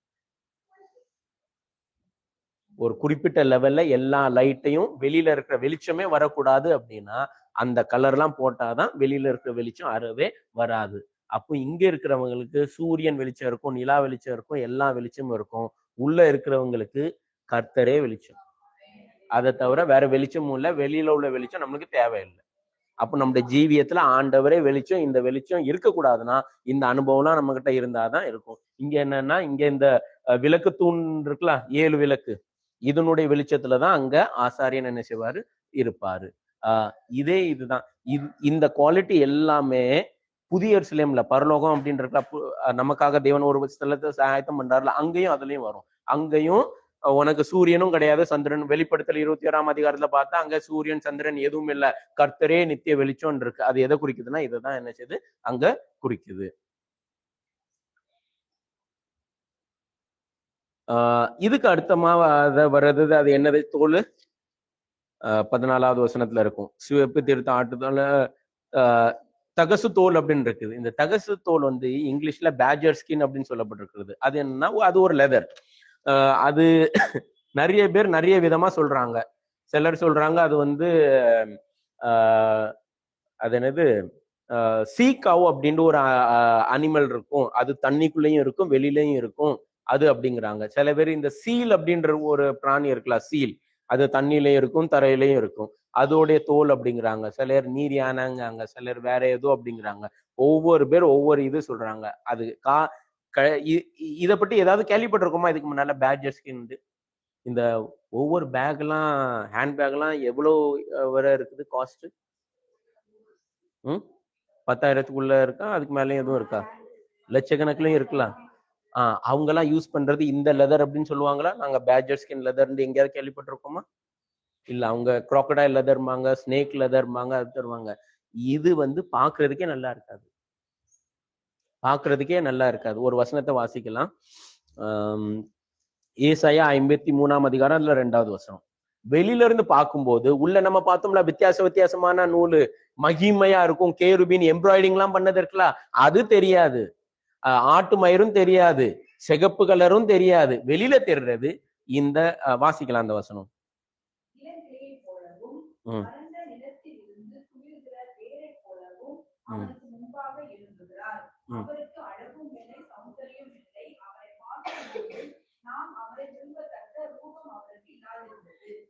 ஒரு குறிப்பிட்ட லெவல்ல எல்லா லைட்டையும் வெளியில இருக்கிற வெளிச்சமே வரக்கூடாது அப்படின்னா அந்த கலர்லாம் போட்டாதான் வெளியில இருக்கிற வெளிச்சம் அறவே வராது. அப்போ இங்க இருக்கிறவங்களுக்கு சூரியன் வெளிச்சம் இருக்கும், நிலா வெளிச்சம் இருக்கும், எல்லா வெளிச்சமும் இருக்கும். உள்ள இருக்கிறவங்களுக்கு கர்த்தரே வெளிச்சம், அதை தவிர வேற வெளிச்சமும் இல்லை. வெளியில உள்ள வெளிச்சம் நம்மளுக்கு தேவையில்லை. அப்போ நம்முடைய ஜீவியத்துல ஆண்டவரே வெளிச்சம். இந்த வெளிச்சம் இருக்கக்கூடாதுன்னா இந்த அனுபவம்லாம் நம்ம கிட்ட இருந்தாதான் இருக்கும். இங்க என்னன்னா, இங்க இந்த விளக்கு தூண் இருக்குல்ல, 7 விளக்கு, இதனுடைய வெளிச்சத்துலதான் அங்க ஆசாரியன் என்ன செய்வாரு, இருப்பாரு. இதே இதுதான். இந்த குவாலிட்டி எல்லாமே புதிய எருசலேம்ல பரலோகம் அப்படின்ற நமக்காக தேவன் ஒரு ஸ்தலத்தை ஆயத்தம் பண்றாருல, அங்கேயும் அதுலயும் வரும். அங்கேயும் உனக்கு சூரியனும் கிடையாது, சந்திரன். வெளிப்படுத்தல் 21 பார்த்தா அங்க சூரியன் சந்திரன் எதுவும் இல்லை, கர்த்தரே நித்திய வெளிச்சம் இருக்கு. அது எதை குறிக்குதுன்னா இதுதான் என்ன செய்யுது அங்க குறிக்குது. இதுக்கு அடுத்தமா வர்றது அது என்னது? தோல். 14வது வசனத்துல இருக்கும். சிவப்பு தீர்த்த ஆட்டுதோல தகசு தோல் அப்படின்னு இருக்குது. இந்த தகசு தோல் வந்து இங்கிலீஷ்ல பேஜர் ஸ்கின் அப்படின்னு சொல்லப்பட்டிருக்கிறது. அது என்னன்னா அது ஒரு லெதர். அது நிறைய பேர் நிறைய விதமா சொல்றாங்க. சிலர் சொல்றாங்க அது வந்து அது என்னது சீகாவ் அப்படின்ற ஒரு அனிமல் இருக்கும், அது தண்ணிக்குள்ளேயும் இருக்கும் வெளியிலையும் இருக்கும் அது அப்படிங்கிறாங்க. சில பேர் இந்த சீல் அப்படின்ற ஒரு பிராணி இருக்குல்ல, சீல், அது தண்ணியிலையும் இருக்கும் தரையிலையும் இருக்கும், அதோடைய தோல் அப்படிங்கிறாங்க. சிலர் நீர் யானைங்காங்க, சிலர் வேற ஏதோ அப்படிங்கிறாங்க. ஒவ்வொரு பேர் ஒவ்வொரு இது சொல்றாங்க. அது இதை பற்றி ஏதாவது கேள்விப்பட்டிருக்கோமா இதுக்கு முன்னால? பேட்ஜர் ஸ்கின் இந்த ஒவ்வொரு பேக்லாம், ஹேண்ட் பேக்லாம் எவ்வளோ வர இருக்குது காஸ்ட்? 10,000த்துக்குள்ள இருக்கா? அதுக்கு மேலேயும் எதுவும் இருக்கா? லட்சக்கணக்கிலையும் இருக்கலாம். அவங்க எல்லாம் யூஸ் பண்றது இந்த லெதர் அப்படின்னு சொல்லுவாங்களா? நாங்க பேட்ஜர் ஸ்கின் லெதர் எங்கேயாவது கேள்விப்பட்டிருக்கோமா? இல்ல, அவங்க crocodile லெதர்மாங்க, ஸ்னேக் லெதர்மாங்க, அது தருவாங்க. இது வந்து பாக்குறதுக்கே நல்லா இருக்காது, பாக்குறதுக்கே நல்லா இருக்காது. ஒரு வசனத்தை வாசிக்கலாம். ஏசாயா 53 அதுல 2வது வசனம். வெளியில இருந்து பார்க்கும்போது உள்ள நம்ம பார்த்தோம்ல, வித்தியாசமான நூலு மகிமையா இருக்கும், கேருபின் எம்ப்ராய்டிங் எல்லாம் பண்ணது இருக்கலாம், அது தெரியாது. ஆட்டு மயிரும் தெரியாது, சிகப்பு கலரும் தெரியாது. வெளியில தெரிறது இந்த வாசிக்கலாம் அந்த வசனம்.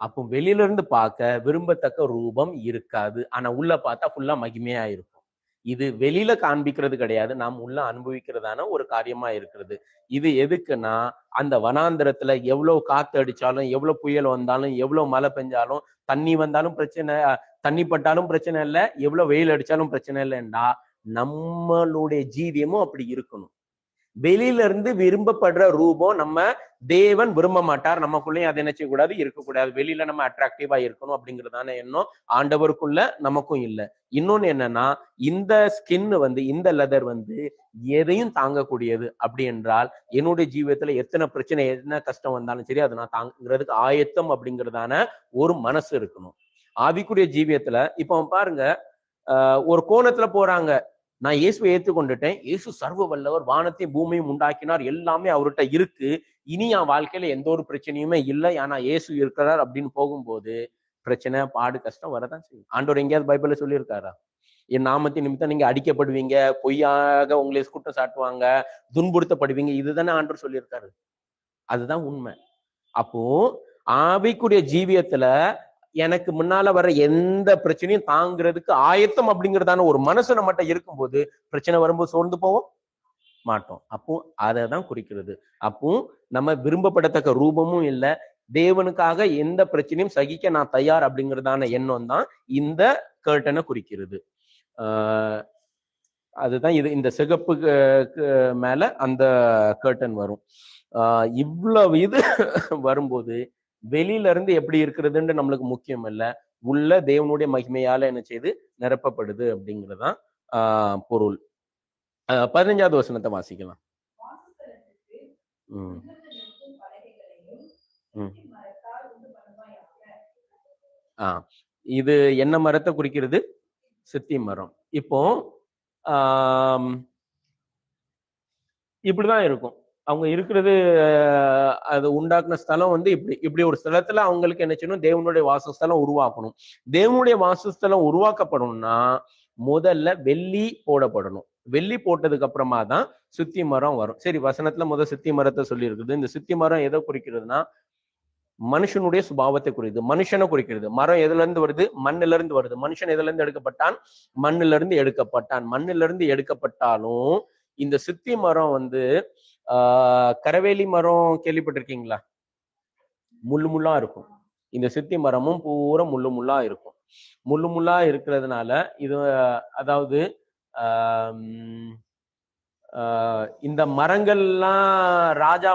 அப்போ வெளியில இருந்து பார்க்க விரும்பத்தக்க ரூபம் இருக்காது, ஆனா உள்ள பார்த்தா ஃபுல்லா மகிமையா இருக்கும். இது வெளியில காண்பிக்கிறது கிடையாது, நாம் உள்ள அனுபவிக்கிறதான ஒரு காரியமா இருக்கிறது. இது எதுக்குன்னா, அந்த வனாந்திரத்துல எவ்வளவு காத்து அடிச்சாலும், எவ்வளவு புயல் வந்தாலும், எவ்வளவு மழை பெஞ்சாலும், தண்ணி வந்தாலும் பிரச்சனை, தண்ணி பட்டாலும் பிரச்சனை இல்லை, எவ்வளவு வெயில் அடிச்சாலும் பிரச்சனை இல்லைன்னா நம்மளுடைய ஜீவியமும் அப்படி இருக்கணும். வெளியில இருந்து விரும்பப்படுற ரூபம் நம்ம தேவன் விரும்ப மாட்டார். நமக்குள்ளேயும் அதை என்ன செய்யக்கூடாது, இருக்கக்கூடாது. வெளியில நம்ம அட்ராக்டிவா இருக்கணும் அப்படிங்கிறதான எண்ணம் ஆண்டவருக்குள்ள நமக்கும் இல்லை. இன்னொன்னு என்னன்னா, இந்த ஸ்கின் வந்து, இந்த லெதர் வந்து எதையும் தாங்கக்கூடியது. அப்படி என்றால் என்னுடைய ஜீவியத்துல எத்தனை பிரச்சனை, என்ன கஷ்டம் வந்தாலும் சரி, அதை நான் தாங்கிறதுக்கு ஆயத்தம் அப்படிங்கிறதான ஒரு மனசு இருக்கணும். ஆவிக்குரிய ஜீவியத்துல இப்போ பாருங்க, ஒரு கோணத்துல போறாங்க, நான் இயேசுவை ஏற்றுக்கொண்டுட்டேன், இயேசு சர்வ வல்லவர், வானத்தையும் பூமியும் உண்டாக்கினார், எல்லாமே அவர்கிட்ட இருக்கு, இனி என் வாழ்க்கையில எந்த ஒரு பிரச்சனையுமே இல்லை, ஆனா இயேசு இருக்கிறார் அப்படின்னு போகும்போது பிரச்சனை, பாடு, கஷ்டம் வரதான் செய்யும். ஆண்டவர் எங்கேயாவது பைபிள்ல சொல்லியிருக்காரா, என் நாமத்தின் நிமித்தம் நீங்க அடிக்கப்படுவீங்க, பொய்யாக உங்களை குற்றம் சாட்டுவாங்க, துன்புறுத்தப்படுவீங்க, இதுதானே ஆண்டவர் சொல்லியிருக்காரு? அதுதான் உண்மை. அப்போ ஆவிக்குரிய ஜீவியத்துல எனக்கு முன்னால வர எந்த பிரச்சனையும் தாங்கிறதுக்கு ஆயத்தம் அப்படிங்கிறதான ஒரு மனசு நம்மகிட்ட இருக்கும்போது பிரச்சனை வரும்போது சோர்ந்து போவோம் மாட்டோம். அப்போ அதை தான் குறிக்கிறது. அப்போ நம்ம விரும்பப்படத்தக்க ரூபமும் இல்லை, தேவனுக்காக எந்த பிரச்சனையும் சகிக்க நான் தயார் அப்படிங்கிறதான எண்ணம் தான் இந்த கர்ட்டனை குறிக்கிறது. அதுதான் இது. இந்த சிகப்புக்கு மேல அந்த கர்ட்டன் வரும். இவ்வளவு இது வரும்போது வெளியில இருந்து எப்படி இருக்கிறதுன்னு நம்மளுக்கு முக்கியம் இல்லை, உள்ள தேவனுடைய மகிமையால என்ன செய்து நிரப்பப்படுது அப்படிங்கிறதுதான் பொருள். 15வது வசனத்தை வாசிக்கலாம். இது என்ன மரத்தை குறிக்கிறது? சித்தி மரம். இப்போ இப்படிதான் இருக்கும் அவங்க இருக்கிறது. அது உண்டாக்குன ஸ்தலம் வந்து இப்படி ஒரு ஸ்தலத்துல அவங்களுக்கு என்ன செய்யணும், தேவனுடைய வாசஸ்தலம் உருவாக்கணும். தேவனுடைய வாசஸ்தலம் உருவாக்கப்படணும்னா முதல்ல வெள்ளி போடப்படணும். வெள்ளி போட்டதுக்கு அப்புறமா தான் சித்தி மரம் வரும். சரி, வசனத்துல சித்தி மரத்தை சொல்லி இருக்குது. இந்த சித்தி மரம் எதை குறிக்கிறதுனா மனுஷனுடைய சுபாவத்தை குறிக்குது, மனுஷனை குறிக்கிறது. மரம் எதுல இருந்து வருது? மண்ணில இருந்து வருது. மனுஷன் எதுல இருந்து எடுக்கப்பட்டான்? மண்ணில இருந்து எடுக்கப்பட்டான். மண்ணில இருந்து எடுக்கப்பட்டாலும் இந்த சித்தி மரம் வந்து கரவேலி மரம் கேள்விப்பட்டிருக்கீங்களா? முள்ளு முள்ளா இருக்கும். இந்த சித்தி மரமும் பூரா முள்ளு முள்ளா இருக்கும். முள்ளு முள்ளா இருக்கிறதுனால இது அதாவது இந்த மரங்கள்லாம் ராஜா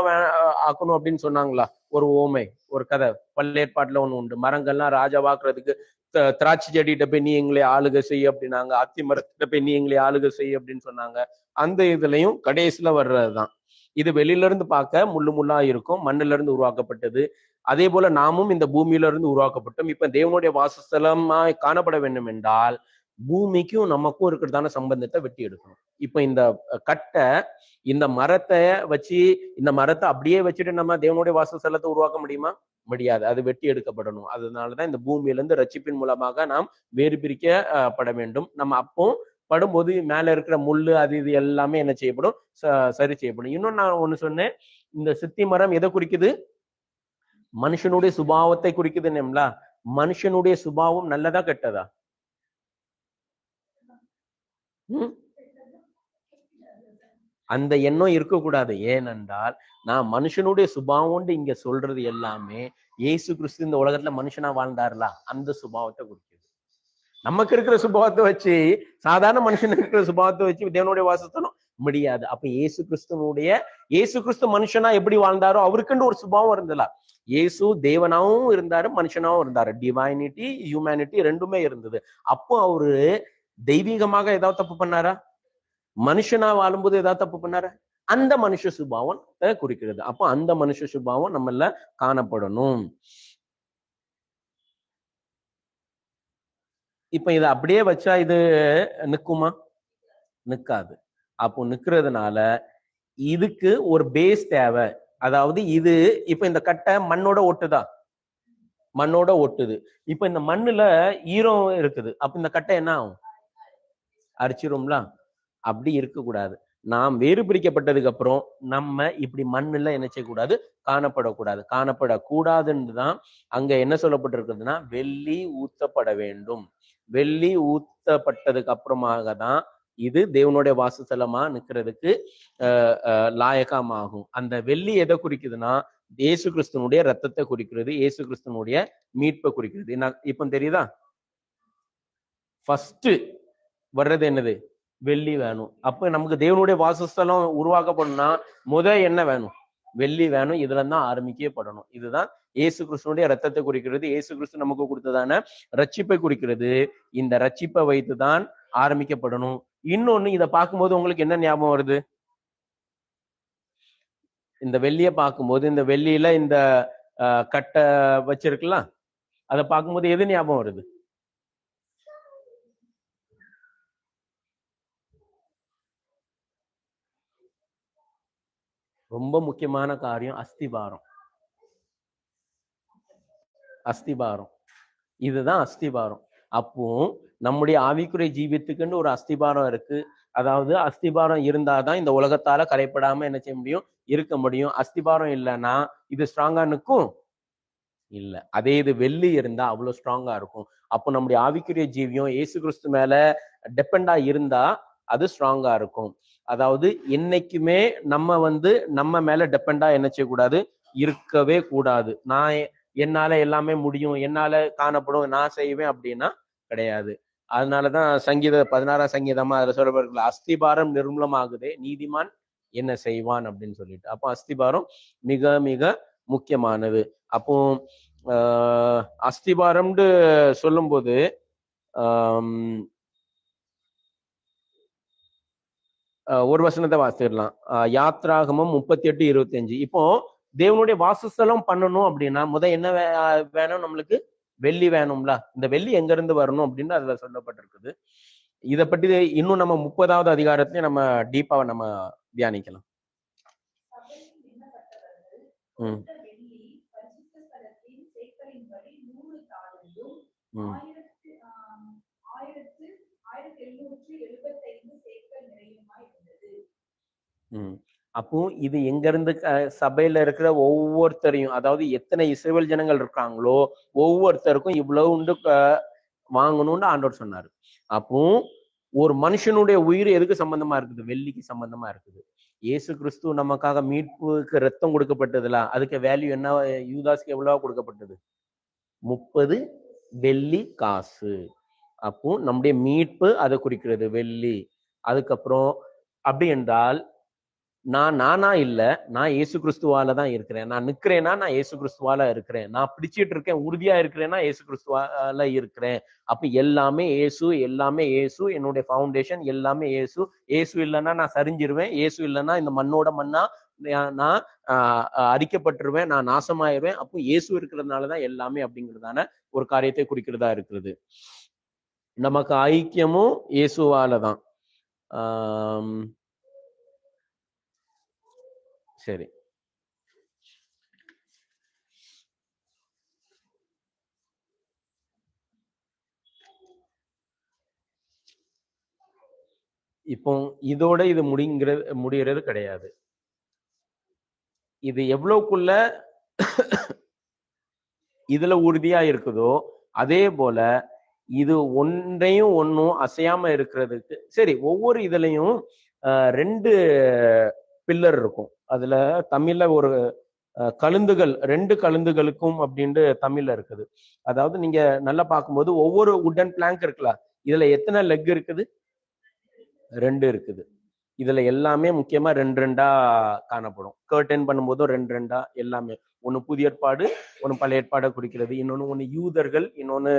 ஆக்கணும் அப்படின்னு சொன்னாங்களா? ஒரு ஓமை, ஒரு கதை பல்லேற்பாட்டுல ஒண்ணு உண்டு. மரங்கள்லாம் ராஜாவாக்குறதுக்கு திராட்சை செடிகிட்ட போய் நீ எங்களை ஆளுகை செய்ய அப்படின்னாங்க, அத்தி மரத்திட்ட போய் நீ எங்களை ஆளுகை செய்ய அப்படின்னு சொன்னாங்க. அந்த இதுலயும் கடைசியில வர்றதுதான். இது வெளியில இருந்து பார்க்க முள்ளு முள்ளா இருக்கும், மண்ணுல இருந்து உருவாக்கப்பட்டது. அதே போல நாமும் இந்த பூமியில இருந்து உருவாக்கப்பட்டோம். இப்ப தேவனுடைய வாசஸ்தலமா காணப்பட வேண்டும் என்றால் பூமிக்கும் நமக்கும் இருக்கிறதான சம்பந்தத்தை வெட்டி எடுக்கணும். இப்ப இந்த கட்டை, இந்த மரத்தை வச்சு, இந்த மரத்தை அப்படியே வச்சுட்டு நம்ம தேவனுடைய வாசஸ்தலத்தை உருவாக்க முடியுமா? முடியாது. அது வெட்டி எடுக்கப்படணும். அதனாலதான் இந்த பூமியிலிருந்து ரட்சிப்பின் மூலமாக நாம் வேறு பிரிக்கப்பட வேண்டும். நம்ம அப்போ படும்போது மேல இருக்கிற முள்ளு அது இது எல்லாமே என்ன செய்யப்படும்? சரி செய்யப்படும். இன்னும் நான் ஒண்ணு சொன்னேன், இந்த சித்தி மரம் எதை குறிக்குது? மனுஷனுடைய சுபாவத்தை குறிக்குதுன்னா, மனுஷனுடைய சுபாவம் நல்லதா கெட்டதா? அந்த எண்ணம் இருக்கக்கூடாது. ஏனென்றால் நான் மனுஷனுடைய சுபாவம் இங்க சொல்றது எல்லாமே இயேசு கிறிஸ்து இந்த உலகத்துல மனுஷனா வாழ்ந்தாருல, அந்த சுபாவத்தை குறிக்குது. நமக்கு இருக்கிற சுபாவத்தை வச்சு, சாதாரண மனுஷனுக்கு இருக்கிற சுபாவத்தை வச்சு தேவனுடைய வாசஸ்தலம் முடியாது. அப்ப இயேசு கிறிஸ்து மனுஷனா எப்படி வாழ்ந்தாரோ அவருக்குன்னு ஒரு சுபாவம் இருந்தல. இயேசு தேவனாவும் இருந்தாரு, மனுஷனாவும் இருந்தாரு. டிவைனிட்டி, ஹியூமனிட்டி ரெண்டுமே இருந்தது. அப்போ அவரு தெய்வீகமாக ஏதாவது தப்பு பண்ணாரா? மனுஷனா வாழும்போது ஏதாவது தப்பு பண்ணாரா? அந்த மனுஷ சுபாவம் குறிக்கிறது. அப்போ அந்த மனுஷ சுபாவம் நம்மள காணப்படணும். இப்ப இதை அப்படியே வச்சா இது நிக்குமா? நிக்காது. அப்போ நிக்கிறதுனால இதுக்கு ஒரு பேஸ் தேவை. அதாவது இது இப்ப இந்த கட்டை மண்ணோட ஒட்டுதா? மண்ணோட ஒட்டுது. இப்ப இந்த மண்ணுல ஈரம் இருக்குது. அப்ப இந்த கட்டை என்ன ஆகும்? அரிச்சிரும்ல. அப்படி இருக்கக்கூடாது. நாம் வேறு பிரிக்கப்பட்டதுக்கு அப்புறம் நம்ம இப்படி மண்ணுல என்ன செய்யக்கூடாது? காணப்படக்கூடாது. காணப்படக்கூடாதுன்னு தான் அங்க என்ன சொல்லப்பட்டிருக்குதுன்னா, வெள்ளி ஊத்தப்பட வேண்டும். வெள்ளி ஊத்தப்பட்டதுக்கு அப்புறமாக தான் இது தேவனுடைய வாசஸ்தலமா நிக்கிறதுக்கு லாயகமாகும். அந்த வெள்ளி எதை குறிக்குதுன்னா, இயேசு கிறிஸ்துவனுடைய ரத்தத்தை குறிக்கிறது, இயேசு கிறிஸ்துவனுடைய மீட்பை குறிக்கிறது. இப்ப தெரியுதா? ஃபர்ஸ்ட் வர்றது என்னது? வெள்ளி வேணும். அப்ப நமக்கு தேவனுடைய வாசஸ்தலம் உருவாக்கப்படணும்னா என்ன வேணும்? வெள்ளி வேணும். இதுல தான் ஆரம்பிக்கப்படணும். இதுதான் இயேசு கிறிஸ்துவனுடைய ரத்தத்தை குறிக்கிறது, இயேசு கிறிஸ்து நமக்கு கொடுத்ததான ரட்சிப்பை குறிக்கிறது. இந்த ரட்சிப்பை வைத்துதான் ஆரம்பிக்கப்படணும். இன்னொன்னு, இதை பார்க்கும்போது உங்களுக்கு என்ன ஞாபகம் வருது? இந்த வெள்ளியை பார்க்கும்போது, இந்த வெள்ளியில இந்த கட்டை வச்சிருக்கலாம், அதை பார்க்கும்போது எது ஞாபகம் வருது? ரொம்ப முக்கியமான காரியம் அஸ்திபாரம். அஸ்திபாரம் இதுதான் அஸ்திபாரம். அப்போ நம்முடைய ஆவிக்குரிய ஜீவியத்துக்குன்னு ஒரு அஸ்திபாரம் இருக்கு. அதாவது அஸ்திபாரம் இருந்தாதான் இந்த உலகத்தால கரைப்படாம என்ன செய்ய முடியும்? இருக்க முடியும். அஸ்திபாரம் இல்லைன்னா இது ஸ்ட்ராங்கா நிற்கும் இல்ல. அதே இது வெள்ளி இருந்தா அவ்வளவு ஸ்ட்ராங்கா இருக்கும். அப்போ நம்முடைய ஆவிக்குரிய ஜீவியம் இயேசு கிறிஸ்து மேல டிபெண்டா இருந்தா அது ஸ்ட்ராங்கா இருக்கும். அதாவது என்னைக்குமே நம்ம மேல டிபெண்டா என்ன செய்யக்கூடாது? இருக்கவே கூடாது. நான் என்னால எல்லாமே முடியும், என்னால காணப்படும், நான் செய்வேன் அப்படின்னா கிடையாது. அதனாலதான் 16ஆம் சங்கீதமா அதுல சொல்லப்படுற அஸ்திபாரம் நிர்மூலமாகுதே, நீதிமான் என்ன செய்வான் அப்படின்னு சொல்லிட்டு. அப்போ அஸ்திபாரம் மிக மிக முக்கியமானது. அப்போ அஸ்திபாரம்னு சொல்லும்போது ஒரு வசனத்தை வாசிடலாம். யாத்ராகமம் 38:25. இப்போ தேவனுடைய வாசஸ்தலம் பண்ணணும் அப்படின்னா என்ன வேணும்? நம்மளுக்கு வெள்ளி வேணும்ல. இந்த வெள்ளி எங்க இருந்து வரணும் அப்படின்னு அதுல சொல்லப்பட்டிருக்குது. இதை பற்றி இன்னும் நம்ம 30வது அதிகாரத்திலேயே நம்ம டீப்பாவை நம்ம தியானிக்கலாம். அப்போ இது எங்க இருந்து சபையில இருக்கிற ஒவ்வொருத்தரையும், அதாவது எத்தனை இஸ்ரவேல் ஜனங்கள் இருக்காங்களோ ஒவ்வொருத்தருக்கும் இவ்வளவு உண்டு வாங்கணும்னு ஆண்டவர் சொன்னாரு. அப்போ ஒரு மனுஷனுடைய உயிர் எதுக்கு சம்பந்தமா இருக்குது? வெள்ளிக்கு சம்பந்தமா இருக்குது. இயேசு கிறிஸ்து நமக்காக மீட்புக்கு ரத்தம் கொடுக்கப்பட்டதுல அதுக்கு வேல்யூ என்ன? யூதாஸ்க்கு எவ்வளவா கொடுக்கப்பட்டது? 30 வெள்ளி காசு. அப்போ நம்முடைய மீட்பு அதை குறிக்கிறது, வெள்ளி. அதுக்கப்புறம் அப்படி என்றால் நானா இல்ல, நான் இயேசு கிறிஸ்துவால தான் இருக்கிறேன். நான் நிக்கிறேன்னா நான் இயேசு கிறிஸ்துவால இருக்கிறேன். நான் பிடிச்சிட்டு இருக்கேன், உறுதியா இருக்கிறேன்னா இயேசு கிறிஸ்துவால இருக்கிறேன். அப்ப எல்லாமே இயேசு, எல்லாமே இயேசு. என்னுடைய ஃபவுண்டேஷன் எல்லாமே இயேசு. இயேசு இல்லைன்னா நான் சரிஞ்சிருவேன். இயேசு இல்லைன்னா இந்த மண்ணோட மண்ணா நான் அரிக்கப்பட்டுருவேன், நான் நாசமாயிருவேன். அப்போ இயேசு இருக்கிறதுனாலதான் எல்லாமே அப்படிங்கிறதான ஒரு காரியத்தை குறிக்கிறதா இருக்கிறது. நமக்கு ஐக்கியமும் இயேசுவால தான். சரி, இப்போ இதோட இது முடிகிறது கிடையாது. இது எவ்வளவுக்குள்ள இதுல உறுதியா இருக்குதோ அதே போல இது ஒன்றையும் ஒன்னும் அசையாம இருக்கிறதுக்கு சரி. ஒவ்வொரு இதுலயும் 2 பில்லர் இருக்கும். அதுல தமிழ்ல ஒரு கழுந்துகள், 2 கழுந்துகளுக்கும் அப்படின்ட்டு தமிழ்ல இருக்குது. அதாவது நீங்க நல்லா பார்க்கும்போது ஒவ்வொரு உட்டன் பிளாங்க் இருக்குல்ல, இதுல எத்தனை லெக் இருக்குது? 2 இருக்குது. இதுல எல்லாமே முக்கியமா 2 காணப்படும். கர்டன் பண்ணும்போதும் 2 எல்லாமே. ஒண்ணு புதிய ஏற்பாடு, ஒண்ணு பழைய ஏற்பாடை குறிக்கிறது, இன்னொன்னு யூதர்கள், இன்னொன்னு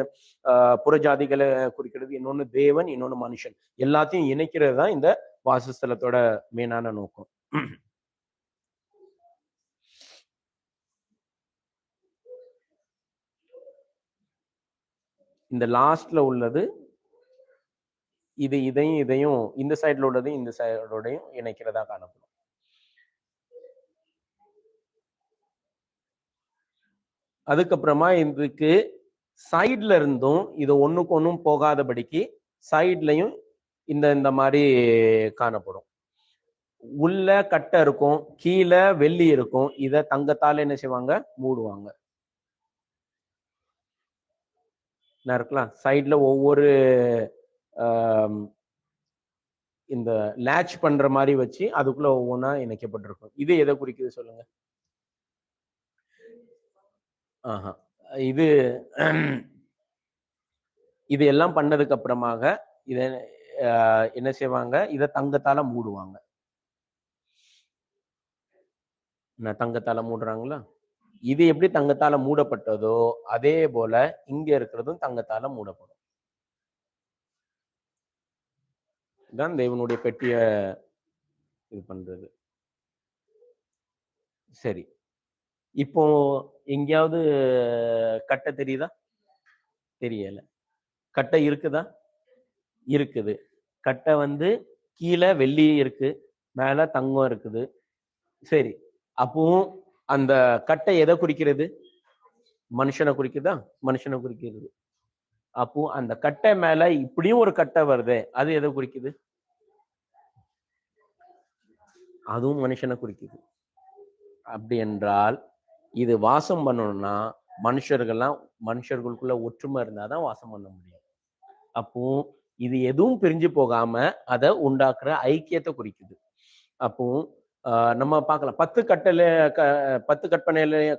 புறஜாதிகளை குறிக்கிறது, இன்னொன்னு தேவன், இன்னொன்னு மனுஷன். எல்லாத்தையும் இணைக்கிறது தான் இந்த வாசஸ்தலத்தோட மெயினான நோக்கம். இந்த லாஸ்ட்ல உள்ளது இதையும் இந்த சைட்ல உள்ளதையும் இந்த சைடோடையும் இணைக்கிறதா காணப்படும். அதுக்கப்புறமா இதுக்கு சைட்ல இருந்தும் இது ஒண்ணுக்கு ஒன்றும் போகாதபடிக்கு சைட்லயும் இந்த மாதிரி காணப்படும். உள்ள கட்டை இருக்கும், கீழே வெள்ளி இருக்கும். இத தங்கத்தால என்ன செய்வாங்க? மூடுவாங்க. இருக்கலாம். சைட்ல ஒவ்வொரு இந்த லேட்ச் பண்ற மாதிரி வச்சு அதுக்குள்ள ஒவ்வொன்றா இணைக்கப்பட்டிருக்கும். இது எதை குறிக்குது சொல்லுங்க? ஆஹா, இது இது எல்லாம் பண்ணதுக்கு அப்புறமாக இத என்ன செய்வாங்க? இத தங்கத்தால மூடுவாங்க. தங்கத்தால மூடுறாங்களா? இது எப்படி தங்கத்தால மூடப்பட்டதோ அதே போல இங்க இருக்கிறதும் தங்கத்தால மூடப்படும். தான் தேவனுடைய பெட்டிய இது பண்றது. சரி, இப்போ எங்கேயாவது கட்டை தெரியுதா? தெரியல. கட்டை இருக்குதா? இருக்குது. கட்டை கீழே வெள்ளி இருக்கு, மேல தங்கம் இருக்குது. சரி, அப்போ அந்த கட்டை எதை குறிக்கிறது? மனுஷனை குறிக்குதா? மனுஷனை குறிக்கிறது. அப்போ அந்த கட்டை மேல இப்படியும் ஒரு கட்டை வருது, அது எதை குறிக்குது? அதுவும் மனுஷனை குறிக்குது. அப்படி என்றால் இது வாசம் பண்ணணும்னா மனுஷர்களுக்குள்ள ஒற்றுமை இருந்தாதான் வாசம் பண்ண முடியும். அப்போ இது எதுவும் பிரிஞ்சு போகாம அதை உண்டாக்குற ஐக்கியத்தை குறிக்குது. அப்போ நம்ம பார்க்கலாம், 10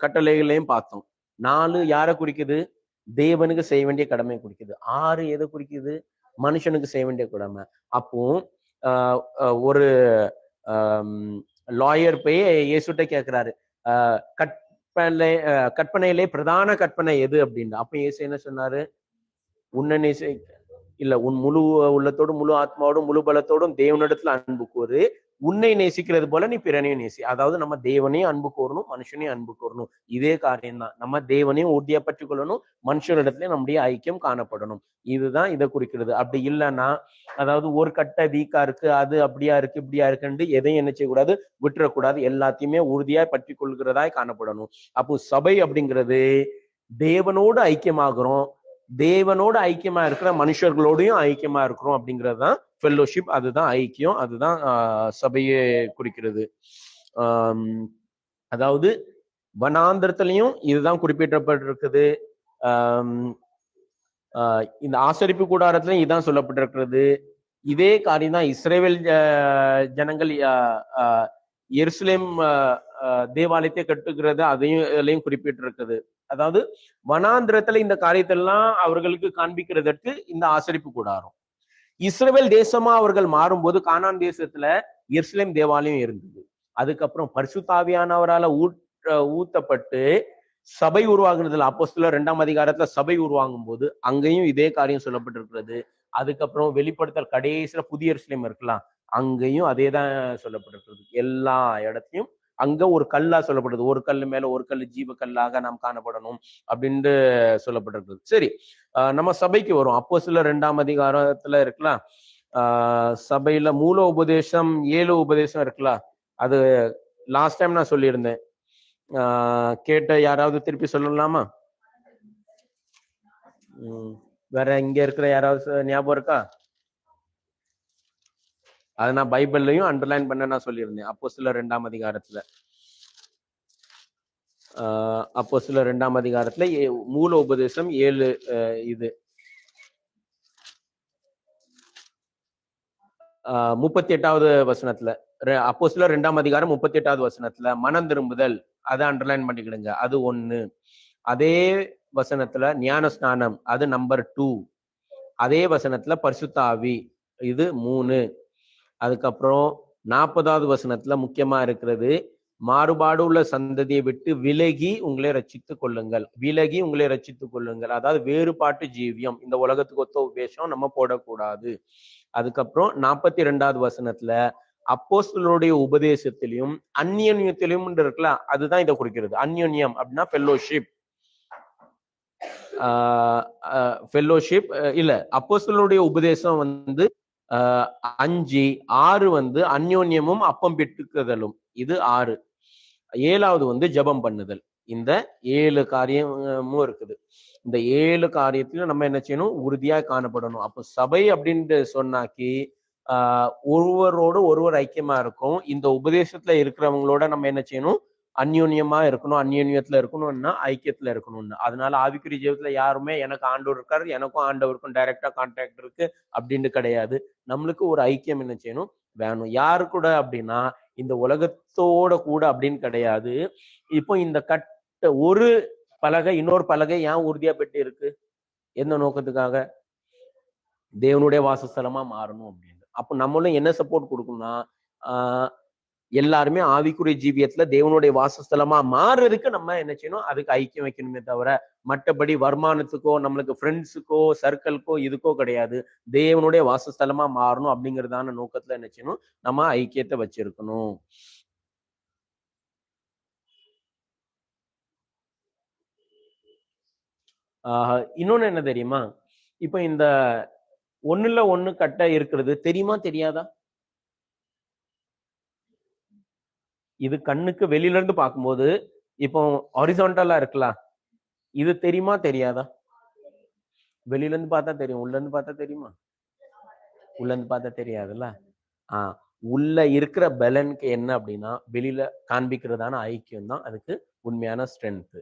கட்டளைகளையும் பார்த்தோம். 4 யாரை குறிக்குது? தேவனுக்கு செய்ய வேண்டிய கடமை குறிக்குது. 6 எதை குறிக்குது? மனுஷனுக்கு செய்ய வேண்டிய கடமை. அப்போ ஒரு லாயர் போய் இயேசுட்ட கேட்கிறாரு, கற்பனையிலே பிரதான கற்பனை எது அப்படின்னு. அப்ப இயேசு என்ன சொன்னாரு? உன்னை இல்ல, உன் முழு உள்ளத்தோடும், முழு ஆத்மாவோடும், முழு பலத்தோடும் தேவனிடத்துல அன்பு கூறு. உன்னை நேசிக்கிறது போல நீ பிறனையும் நேசி. அதாவது நம்ம தேவனையும் அன்பு கூறணும், மனுஷனையும் அன்பு கூறணும். இதே காரியம்தான். நம்ம தேவனையும் உறுதியா பற்றி கொள்ளணும், மனுஷரிடத்துல நம்முடைய ஐக்கியம் காணப்படணும். இதுதான் இதை குறிக்கிறது. அப்படி இல்லைன்னா, அதாவது ஒரு கட்டை வீக்கா இருக்கு, அது அப்படியா இருக்கு, இப்படியா இருக்குன்னு எதையும் என்ன செய்யக்கூடாது? விட்டுறக்கூடாது. எல்லாத்தையுமே உறுதியா பற்றி கொள்கிறதாய் காணப்படணும். அப்போ சபை அப்படிங்கிறது தேவனோடு ஐக்கியமாகிறோம், தேவனோடு ஐக்கியமா இருக்கிற மனுஷர்களோடையும் ஐக்கியமா இருக்கிறோம் அப்படிங்கிறது தான் ஃபெல்லோஷிப். அதுதான் ஐக்கியம், அதுதான் சபையை குறிக்கிறது. அதாவது வனாந்திரத்திலையும் இதுதான் குறிப்பிடப்பட்டிருக்குது. இந்த ஆசரிப்பு கூடாரத்திலையும் இதுதான் சொல்லப்பட்டிருக்கிறது. இதே காரியம் தான் இஸ்ரேல் ஜனங்கள் எருசலேம் தேவாலயத்தை கட்டுகிறது, அதையும் குறிப்பிட்டிருக்குது. அதாவது வனாந்திரத்துல இந்த காரியத்தெல்லாம் அவர்களுக்கு காண்பிக்கிறதற்கு இந்த ஆசரிப்பு கூடாரம். இஸ்ரவேல் தேசமா அவர்கள் மாறும்போது கானான் தேசத்துல எருசலேம் தேவாலயம் இருந்தது. அதுக்கப்புறம் பரிசுத்தாவியானவரால ஊத்தப்பட்டு சபை உருவாகுனதுல அப்போஸ்தலர் 2ஆம் அதிகாரத்துல சபை உருவாகும் போது அங்கேயும் இதே காரியம் சொல்லப்பட்டிருக்கிறது. அதுக்கப்புறம் வெளிப்படுத்தல் கடைசியில புதிய எருசலேம் இருக்கலாம், அங்கேயும் அதே தான் சொல்லப்பட்டிருக்கிறது. எல்லா இடத்தையும் அங்க ஒரு கல்லா சொல்லப்படுது, ஒரு கல்லு மேல ஒரு கல்லு ஜீவ கல்லாக நாம் காணப்படணும் அப்படின்ட்டு சொல்லப்பட்டிருக்கிறது. சரி, நம்ம சபைக்கு வரும். அப்போஸ்தலர் 2ஆம் அதிகாரத்துல இருக்கலாம், சபையில மூல உபதேசம் 7 உபதேசம் இருக்கலாம். அது லாஸ்ட் டைம் நான் சொல்லியிருந்தேன், கேட்ட யாராவது திருப்பி சொல்லலாமா? வேற இங்க இருக்கிற யாராவது ஞாபகம் இருக்கா? அதை நான் பைபிள்லையும் அண்டர்லைன் பண்ண நான் சொல்லியிருந்தேன். அப்போஸ்தலர் 2ஆம் அதிகாரத்துல அப்போஸ்தலர் 2ஆம் அதிகாரத்துல மூல உபதேசம் 7 இது 38வது வசனத்துல, அப்போஸ்தலர் 2ஆம் அதிகாரம் 38வது வசனத்துல மனம் திரும்புதல், அதை அண்டர்லைன் பண்ணிக்கிடுங்க, அது 1. அதே வசனத்துல ஞான ஸ்நானம், அது நம்பர் 2. அதே வசனத்துல பரிசுத்த ஆவி, இது 3. அதுக்கப்புறம் 40வது வசனத்துல முக்கியமா இருக்கிறது, மாறுபாடு உள்ள சந்ததியை விட்டு விலகி உங்களை ரட்சித்துக் கொள்ளுங்கள். விலகி உங்களை ரட்சித்துக் கொள்ளுங்கள், அதாவது வேறுபாட்டு ஜீவியம், இந்த உலகத்துக்கு ஒத்த உபதேசம் நம்ம போடக்கூடாது. அதுக்கப்புறம் 42வது வசனத்துல அப்போஸ்தலருடைய உபதேசத்திலையும் அந்நியன்யத்திலையும் இருக்குல்ல, அதுதான் இதை குறிக்கிறது. அந்யோன்யம் அப்படின்னா ஃபெல்லோஷிப். ஃபெல்லோஷிப் இல்ல, அப்போஸ்தலருடைய உபதேசம் 5, 6 அந்யோன்யமும் அப்பம் பெற்றுக்குதலும், இது 6. 7வது ஜெபம் பண்ணுதல். இந்த 7 காரியமும் இருக்குது. இந்த 7 காரியத்திலும் நம்ம என்ன செய்யணும்? உறுதியா காணப்படணும். அப்போ சபை அப்படின்ட்டு சொன்னாக்கி ஒருவரோடு ஒருவர் ஐக்கியமா இருக்கும். இந்த உபதேசத்துல இருக்கிறவங்களோட நம்ம என்ன செய்யணும்? அந்யோன்யமா இருக்கணும். அந்யோன்யத்துல இருக்கணும்னா ஐக்கியத்துல இருக்கணும்னு. அதனால ஆவிக்குரிய ஜீவத்துல யாருமே எனக்கு ஆண்டவர் இருக்காரு, எனக்கும் ஆண்டவருக்கும் டைரக்டா கான்டாக்ட் இருக்கு அப்படின்னு கிடையாது. நம்மளுக்கு ஒரு ஐக்கியம் என்ன செய்யணும்? வேணும். யாரு கூட அப்படின்னா இந்த உலகத்தோட கூட அப்படின்னு கிடையாது. இப்போ இந்த ஒரு பலகை இன்னொரு பலகை ஏன் உறுதியா பெற்று இருக்கு? எந்த நோக்கத்துக்காக? தேவனுடைய வாசஸ்தலமா மாறணும் அப்படின்னு. அப்போ நம்மளும் என்ன சப்போர்ட் கொடுக்கணும்னா, எல்லாருமே ஆவிக்குரிய ஜீவியத்துல தேவனுடைய வாசஸ்தலமா மாறுறதுக்கு நம்ம என்ன செய்யணும்? அதுக்கு ஐக்கியம் வைக்கணுமே தவிர மற்றபடி வருமானத்துக்கோ நம்மளுக்கு ஃப்ரெண்ட்ஸுக்கோ சர்க்கிள்க்கோ இதுக்கோ கிடையாது. தேவனுடைய வாசஸ்தலமா மாறணும் அப்படிங்கிறதான நோக்கத்துல என்ன செய்யணும்? நம்ம ஐக்கியத்தை வச்சிருக்கணும். இன்னொன்னு என்ன தெரியுமா? இப்ப இந்த 1ல 1 கட்டை இருக்கிறது தெரியுமா தெரியாதா? இது கண்ணுக்கு வெளியில இருந்து பார்க்கும்போது இப்போ ஹாரிசான்டலா இருக்கலாம், இது தெரியுமா தெரியாதா? வெளியில இருந்து பார்த்தா தெரியும், உள்ள இருந்து பார்த்தா தெரியுமா? உள்ள இருந்து பார்த்தா தெரியாதுல்ல. உள்ள இருக்கிற பலனுக்கு என்ன அப்படின்னா வெளியில காண்பிக்கிறதான ஐக்கியம் தான் அதுக்கு உண்மையான ஸ்ட்ரென்த்.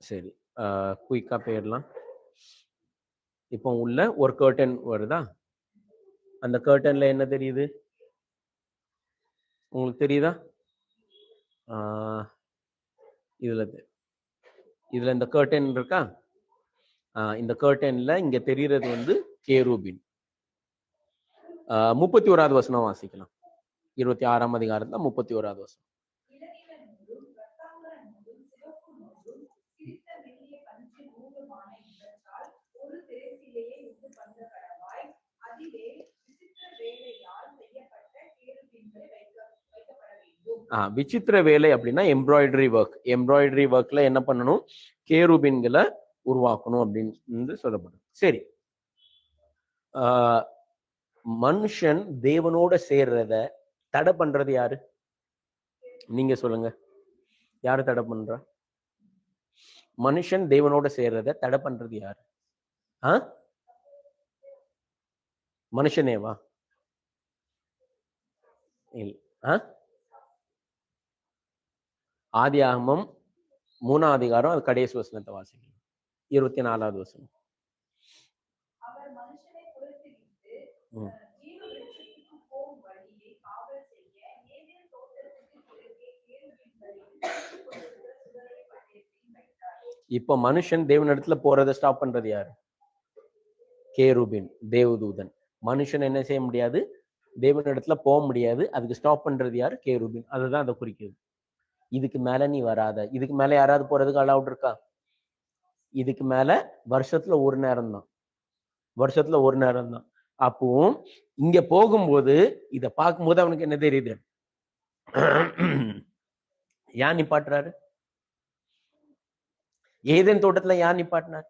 சரி, குயிக்கா போயிடலாம். இப்போ உள்ள ஒரு கர்டன் வருதா? அந்த கர்டன்ல என்ன தெரியுது? உங்களுக்கு தெரியுதா? இதுல இந்த கர்டன் இருக்கா? இந்த கர்டன்ல இங்க தெரிகிறது கேரூபின். 31வது வசனம் வாசிக்கலாம். 26ஆம் அதிகாரத்துல 31வது வசனம். விசித்திர வேலை அப்படின்னா எம்ப்ராய்டரி ஒர்க். எம்ப்ராய்டரி ஒர்க்ல என்ன பண்ணணும்? கேருபின்களை உருவாக்கணும் அப்படின்னு சொல்லப்படும். சரி, மனுஷன் தேவனோட சேர்றத தடை பண்றது யாரு? நீங்க சொல்லுங்க, யாரு தடை பண்றா? மனுஷன் தேவனோட சேர்றத தடை பண்றது யாரு? மனுஷனேவா? ஆதியாகமம் 3ஆம் அதிகாரம் அது கடைசி வசனத்தை வாசிக்கணும். 24வது வசனம். இப்போ மனுஷன் தேவனிடத்துல போறதை ஸ்டாப் பண்றது யாரு? கேருபின், தேவதூதன். மனுஷன் என்ன செய்ய முடியாது? தேவனிடத்துல போக முடியாது. அதுக்கு ஸ்டாப் பண்றது யாரு? கேருபின். அதுதான் அதை குறிக்குது. இதுக்கு மேல நீ வராத. இதுக்கு மேல யாராவது போறதுக்கு அலவுட் இருக்கா? இதுக்கு மேல வருஷத்துல ஒரு நேரம் தான். வருஷத்துல ஒரு நேரம் தான். அப்போ இங்க போகும்போது இத பார்க்கும்போது அவனுக்கு என்ன தெரியுது? யார் நிப்பாட்டுறாரு? ஏதேன் தோட்டத்துல யார் நிப்பாட்டினார்?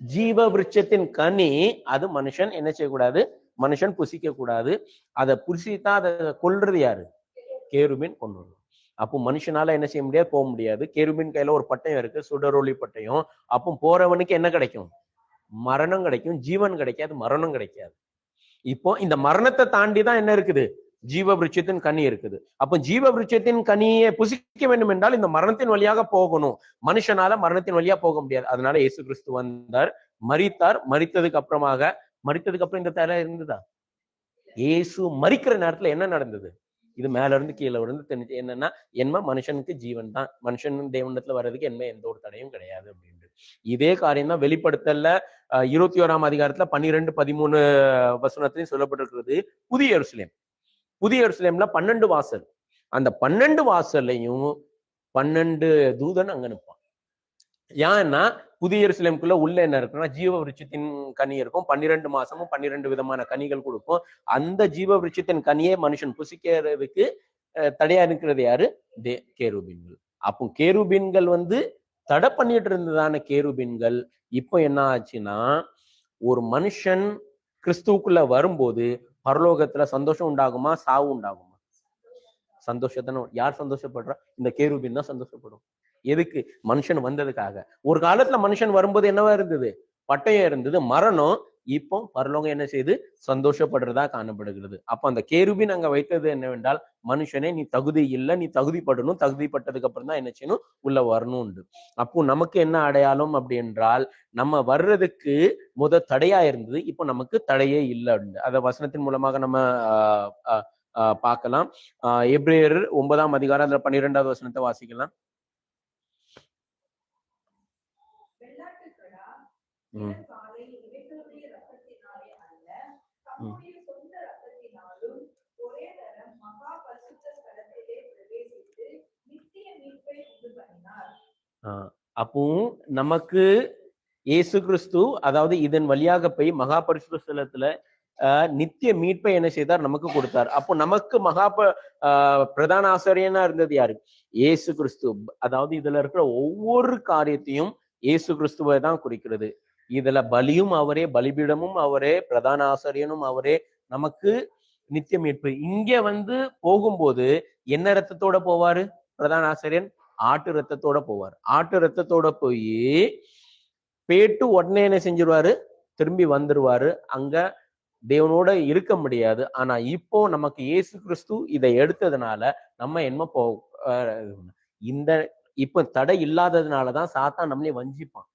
ஜீவ விருட்சத்தின் கனி. அது மனுஷன் என்ன செய்யக்கூடாது? மனுஷன் புசிக்க கூடாது. அதை புசித்தா அதை கொல்றது யாரு? கேருபின் கொண்டு வரும். அப்போ மனுஷனால என்ன செய்ய முடியாது? போக முடியாது. கேருபின் கையில ஒரு பட்டயம் இருக்கு, சுடரொளி பட்டயம். அப்போ போறவனுக்கு என்ன கிடைக்கும்? மரணம் கிடைக்கும். ஜீவன் கிடைக்காது, மரணம் கிடைக்காது. இப்போ இந்த மரணத்தை தாண்டி தான் என்ன இருக்குது? ஜீவ விருட்சத்தின் கனி இருக்குது. அப்போ ஜீவ விருட்சத்தின் கனியை புசிக்க வேண்டும் என்றால் இந்த மரணத்தின் வழியாக போகணும். மனுஷனால மரணத்தின் வழியா போக முடியாது. அதனால இயேசு கிறிஸ்து வந்தார், மரித்தார். மரித்ததுக்கு அப்புறம் இந்த தலை இருந்ததா? இயேசு மரிக்கிற நேரத்துல என்ன நடந்தது? இது மேல இருந்து கீழே இருந்து தெரிஞ்சு என்னன்னா, என்ன மனுஷனுக்கு ஜீவன் தான். மனுஷன் தேவனிடத்துல வர்றதுக்கு என்ன எந்த ஒரு தடையும் கிடையாது அப்படின்னு. இதே காரியம் தான் வெளிப்படுத்தல 21ஆம் அதிகாரத்துல 12, 13 வசனத்திலையும் சொல்லப்பட்டிருக்கிறது. புதிய எருசலேம். புதிய எருசலேம்ல 12 வாசல். அந்த 12 வாசல்லையும் 12 தூதன் அங்க நிற்பான். ஏன்னா புதிய எருசலேமுக்குள்ள உள்ள என்ன இருக்குன்னா, ஜீவ விருட்சத்தின் கனி இருக்கும். 12 மாசமும் 12 விதமான கனிகள் கொடுக்கும். அந்த ஜீவ விருட்சத்தின் கனியை மனுஷன் புசிக்கிறதுக்கு தடையா இருக்கிறது யாரு? கேருபீன்கள். அப்போ கேருபீன்கள் தடை பண்ணிட்டு இருந்ததான கேருபீன்கள் இப்போ என்ன ஆச்சுன்னா, ஒரு மனுஷன் கிறிஸ்துவுக்குள்ள வரும்போது பரலோகத்துல சந்தோஷம் உண்டாகுமா? சாவு உண்டாகுமா? சந்தோஷத்தான. யார் சந்தோஷப்படுறா? இந்த கேருபீன் தான் சந்தோஷப்படும். எதுக்கு? மனுஷன் வந்ததுக்காக. ஒரு காலத்துல மனுஷன் வரும்போது என்னவா இருந்தது? பட்டயம் இருந்தது, மரணம். இப்போ பரலோகம் என்ன செய்து? சந்தோஷப்படுறதா காணப்படுகிறது. அப்ப அந்த கேருபின் அங்க வைத்தது என்னவென்றால், மனுஷனே நீ தகுதி இல்லை, நீ தகுதிப்படணும். தகுதிப்பட்டதுக்கு அப்புறம் தான் என்ன செய்யணும்? உள்ள வரணும். அப்போ நமக்கு என்ன அடையாளம் அப்படி என்றால், நம்ம வர்றதுக்கு தடையா இருந்தது, இப்போ நமக்கு தடையே இல்லை அப்படின்னு அத வசனத்தின் மூலமாக நம்ம பார்க்கலாம். எபிரேயர் 9ஆம் அதிகாரம் 12வது வசனத்தை வாசிக்கலாம். அப்போ நமக்கு இயேசு கிறிஸ்து, அதாவது இதன் வழியாக போய் மகா பரிசுத்த ஸ்தலத்துல நித்திய மீட்பை என்ன செய்தார்? நமக்கு கொடுத்தார். அப்போ நமக்கு பிரதான ஆசாரியனா இருந்தது யாரு? இயேசு கிறிஸ்து. அதாவது இதுல இருக்கிற ஒவ்வொரு காரியத்தையும் இயேசு கிறிஸ்துவை தான் குறிக்கிறது. இதுல பலியும் அவரே, பலிபீடமும் அவரே, பிரதான ஆசாரியனும் அவரே, நமக்கு நித்திய மீட்பு. இங்க போகும்போது என்ன ரத்தத்தோட போவாரு? பிரதான ஆசாரியன் ஆட்டு ரத்தத்தோட போவார். ஆட்டு ரத்தத்தோட போய் பேட்டு உடனே என்ன செஞ்சிருவாரு? திரும்பி வந்துருவாரு. அங்க தேவனோட இருக்க முடியாது. ஆனா இப்போ நமக்கு இயேசு கிறிஸ்து இதை எடுத்ததுனால நம்ம என்ன இந்த இப்ப தடை இல்லாததுனாலதான் சாத்தான் நம்மளே வஞ்சிப்பான்.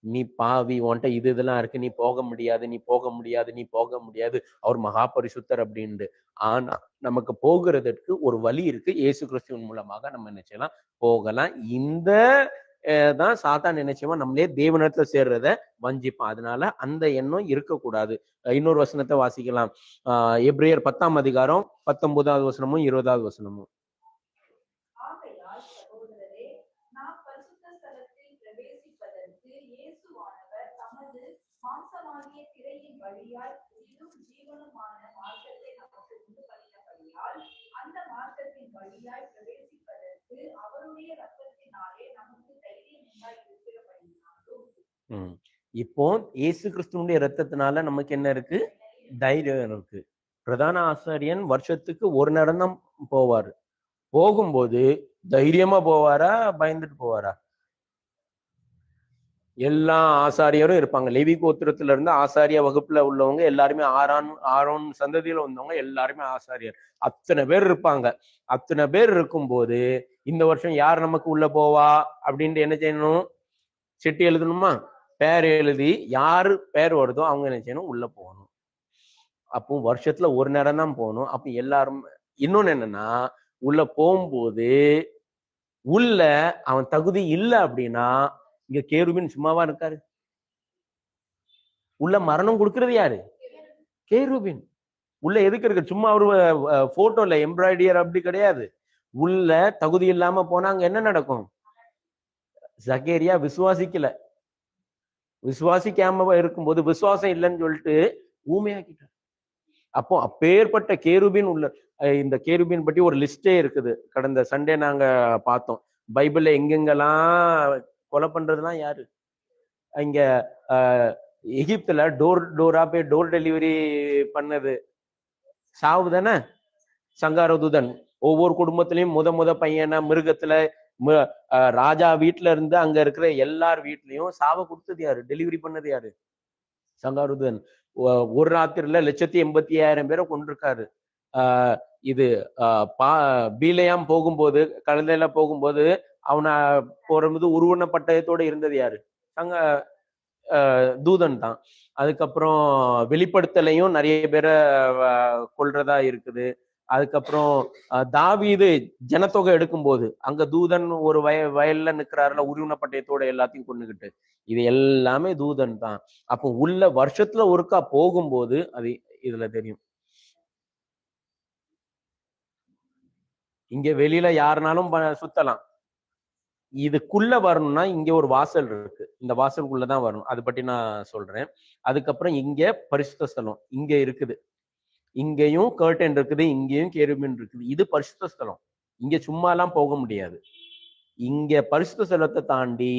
நீ பாவி, உன்ட்ட இதெல்லாம் இருக்கு, நீ போக முடியாது, நீ போக முடியாது, நீ போக முடியாது, அவர் மகா பரிசுத்தர் அப்படின்ட்டு. ஆனா நமக்கு போகிறதுக்கு ஒரு வழி இருக்கு. இயேசு கிறிஸ்துவின் மூலமாக நம்ம என்ன செய்யலாம்? போகலாம். இந்த தான் சாத்தான் நினைச்சவன் நம்மளே தேவனிடத்துல சேர்றத வஞ்சிப்பான். அதனால அந்த எண்ணம் இருக்கக்கூடாது. இன்னொரு வசனத்தை வாசிக்கலாம். எபிரேயர் 10ஆம் அதிகாரம் 19வது வசனமும் 20வது வசனமும். இப்போ இயேசு கிறிஸ்துவனுடைய ரத்தத்தினால நமக்கு என்ன இருக்கு? தைரியம் இருக்கு. பிரதான ஆசாரியன் வருஷத்துக்கு ஒரு நேரம் தான் போவாரு. போகும்போது தைரியமா போவாரா, பயந்துட்டு போவாரா? எல்லா ஆசாரியரும் இருப்பாங்க. லேவி கோத்திரத்துல இருந்து ஆசாரிய வகுப்புல உள்ளவங்க எல்லாருமே ஆரோன் சந்ததியில வந்தவங்க எல்லாருமே ஆசாரியர். அத்தனை பேர் இருப்பாங்க. அத்தனை பேர் இருக்கும்போது இந்த வருஷம் யார் நமக்கு உள்ள போவா அப்படின்ட்டு என்ன செய்யணும்? சிட்டி எழுதணுமா? பேர் எழுதி யாரு பேர் வருதோ அவங்க என்ன செய்யணும்? உள்ள போகணும். அப்போ வருஷத்துல ஒரு நேரம் தான் போகணும். அப்ப எல்லாரும் இன்னொன்னு என்னன்னா, உள்ள போகும்போது உள்ள அவன் தகுதி இல்லை அப்படின்னா இங்க கேருபின் சும்மாவா இருக்காரு? உள்ள மரணம் கொடுக்கறது யாரு? கேருபின். உள்ள எதுக்கு இருக்கு? சும்மா ஒரு போட்டோல எம்ப்ராய்டியர் அப்படி கிடையாது. உள்ள தகுதி இல்லாம போனா அங்க என்ன நடக்கும்? சகேரியா விசுவாசிக்கல. விசுவாசிக்காம இருக்கும்போது விசுவாசம் இல்லைன்னு சொல்லிட்டு ஊமையாக்கிட்டார். அப்போ அப்பேற்பட்ட கேருபின் உள்ள இந்த கேருபின் பற்றி ஒரு லிஸ்டே இருக்குது. கடந்த சண்டே நாங்க பார்த்தோம். பைபிள்ல எங்கெங்கெல்லாம் கொலை பண்றதுலாம் யாரு? இங்க எகிப்துல டோரா போய் டோர் டெலிவரி பண்ணது சாவு தானே? சங்காரதூதன் ஒவ்வொரு குடும்பத்திலையும் முத பையனா மிருகத்துல ராஜா வீட்டுல இருந்து அங்க இருக்கிற எல்லார் வீட்லயும் சாவை கொடுத்தது யாரு? டெலிவரி பண்ணது யாரு? சங்காரதூதன். ஒரு ராத்திரில 1,80,000 பேரை கொண்டிருக்காரு. இது பீலையாம் போகும்போது, கழுதையில போகும்போது அவனை போறது உருவன பட்டயத்தோட இருந்தது யாரு? தூதன் தான். அதுக்கப்புறம் வெளிப்படுத்தலையும் நிறைய பேரை கொல்றதா இருக்குது. அதுக்கப்புறம் தாவீது ஜனத்தொகை எடுக்கும்போது அங்க தூதன் ஒரு வயல்ல நிக்கிறாருல உருவன பட்டயத்தோட எல்லாத்தையும் கொண்டுகிட்டு, இது எல்லாமே தூதன் தான். அப்போ உள்ள வருஷத்துல ஒருக்கா போகும்போது அது இதுல தெரியும். இங்க வெளியில யாருனாலும் சுத்தலாம். இதுக்குள்ள வரணும்னா இங்க ஒரு வாசல் இருக்கு. இந்த வாசலுக்குள்ளதான் வரணும். அது பற்றி நான் சொல்றேன். அதுக்கப்புறம் இங்க பரிசுத்த ஸ்தலம் இங்க இருக்குது. இங்கேயும் கர்டன் இருக்குது, இங்கேயும் கேருபின் இருக்குது. இது பரிசுத்த ஸ்தலம். இங்க சும்மா எல்லாம் போக முடியாது. இங்க பரிசுத்த ஸ்தலத்தை தாண்டி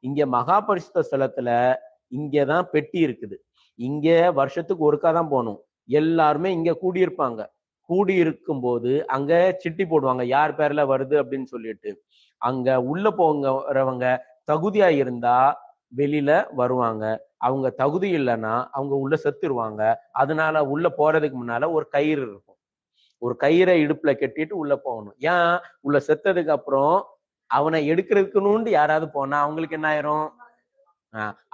இங்க மகா பரிசுத்த ஸ்தலத்துல இங்கதான் பெட்டி இருக்குது. இங்க வருஷத்துக்கு ஒருக்கா தான் போகணும். எல்லாருமே இங்க கூடியிருப்பாங்க. கூடி இருக்கும் போது அங்க சிட்டி போடுவாங்க, யார் பேர்ல வருது அப்படின்னு சொல்லிட்டு. அங்க உள்ள போகிறவங்க தகுதியா இருந்தா வெளியில வருவாங்க. அவங்க தகுதி இல்லைன்னா அவங்க உள்ள செத்துருவாங்க. அதனால உள்ள போறதுக்கு முன்னால ஒரு கயிறு இருக்கும். ஒரு கயிறை இடுப்புல கட்டிட்டு உள்ள போகணும். ஏன்? உள்ள செத்ததுக்கு அப்புறம் அவனை எடுக்கிறதுக்குன்னு யாராவது போனா அவங்களுக்கு என்ன ஆயிரும்?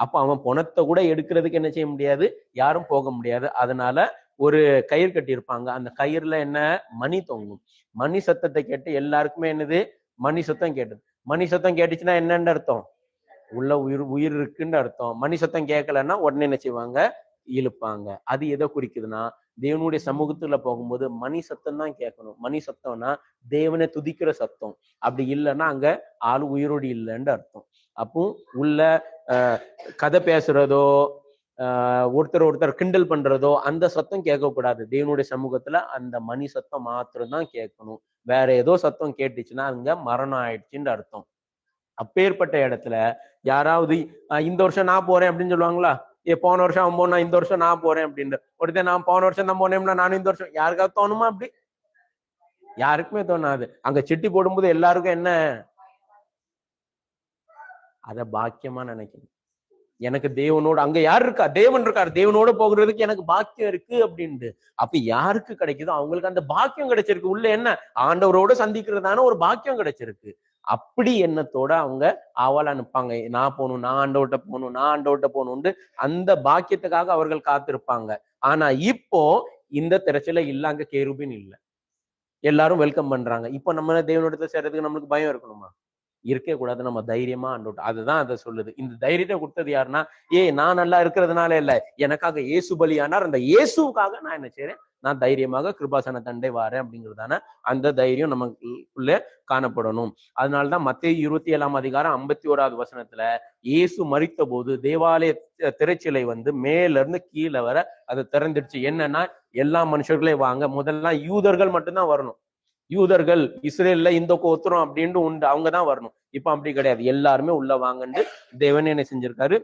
அப்ப அவன் பணத்தை கூட எடுக்கிறதுக்கு என்ன செய்ய முடியாது? யாரும் போக முடியாது. அதனால ஒரு கயிறு கட்டி இருப்பாங்க. அந்த கயிறுல என்ன? மணி தொங்கும். மணி சத்தத்தை கேட்டு எல்லாருக்குமே என்னது? மணி சத்தம் கேட்டது. மணி சத்தம் கேட்டுச்சுன்னா என்னன்னு அர்த்தம்? உள்ள உயிர் இருக்குன்னு அர்த்தம். மணி சத்தம் கேட்கலன்னா உடனே என்ன செய்வாங்க? இழுப்பாங்க. அது எதை குறிக்குதுன்னா, தேவனுடைய சமூகத்துல போகும்போது மணி சத்தம் தான் கேட்கணும். மணி சத்தம்னா தேவனை துதிக்கிற சத்தம். அப்படி இல்லைன்னா அங்க ஆளு உயிரோடு இல்லைன்னு அர்த்தம். அப்போ உள்ள கதை பேசுறதோ ஒருத்தர் கிண்டல் பண்றதோ அந்த சத்தம் கேட்கக்கூடாது. தேவனுடைய சமூகத்துல அந்த மணி சத்தம் மாத்திரம்தான் கேட்கணும். வேற ஏதோ சத்தம் கேட்டுச்சுன்னா அங்க மரணம் ஆயிடுச்சுன்னு அர்த்தம். அப்பேற்பட்ட இடத்துல யாராவது இந்த வருஷம் நான் போறேன் அப்படின்னு சொல்லுவாங்களா? போன வருஷம் அவன் போனா இந்த வருஷம் நான் போறேன் அப்படின்னு. ஒருத்தர் நான் போன வருஷம் தான் போனேன்னா நானும் இந்த வருஷம். யாருக்காவது தோணுமா அப்படி? யாருக்குமே தோணாது. அங்க சிட்டி போடும்போது எல்லாருக்கும் என்ன? அத பாக்கியமா நினைக்கணும். எனக்கு தேவனோட அங்க யார் இருக்கா? தேவன் இருக்காரு. தேவனோட போகிறதுக்கு எனக்கு பாக்கியம் இருக்கு அப்படின்ட்டு. அப்ப யாருக்கு கிடைக்குதோ அவங்களுக்கு அந்த பாக்கியம் கிடைச்சிருக்கு. உள்ள என்ன? ஆண்டவரோட சந்திக்கிறதான ஒரு பாக்கியம் கிடைச்சிருக்கு. அப்படி எண்ணத்தோட அவங்க ஆவலா நிற்பாங்க. நான் போகணும், நான் ஆண்டவர்கிட்ட போகணும், நான் ஆண்டவர்கிட்ட போகணும்னு அந்த பாக்கியத்துக்காக அவர்கள் காத்திருப்பாங்க. ஆனா இப்போ இந்த திரைச்சல இல்ல, அங்க கேருபின் இல்ல. எல்லாரும் வெல்கம் பண்றாங்க. இப்போ நம்ம தேவனிடத்தை சேர்றதுக்கு நம்மளுக்கு பயம் இருக்கணுமா? இருக்கே கூடாது. நம்ம தைரியமா ஆண்டோம். அதுதான் அதை சொல்லுது. இந்த தைரியத்தை கொடுத்தது யாருன்னா, நான் நல்லா இருக்கிறதுனால இல்ல, எனக்காக இயேசு பலியானார். அந்த இயேசுக்காக நான் என்ன செய்யறேன்? நான் தைரியமாக கிருபாசன தண்டை வாரேன் அப்படிங்கிறதான அந்த தைரியம் நமக்குள்ள காணப்படணும். அதனாலதான் மத்தேயு 27:51 இயேசு மரித்த போது தேவாலய திரைச்சிலை மேல இருந்து கீழே வர அதை திறந்துடுச்சு. என்னன்னா, எல்லா மனுஷர்களையும் வாங்க. முதல்ல யூதர்கள் மட்டும்தான் வரணும். யூதர்கள் இஸ்ரேல்ல இந்த கோத்திரம் அப்படின்னு உண்டு, அவங்கதான் வரணும். இப்ப அப்படி கிடையாது. எல்லாருமே உள்ள வாங்கன்னு தேவன் என்ன செஞ்சிருக்காரு?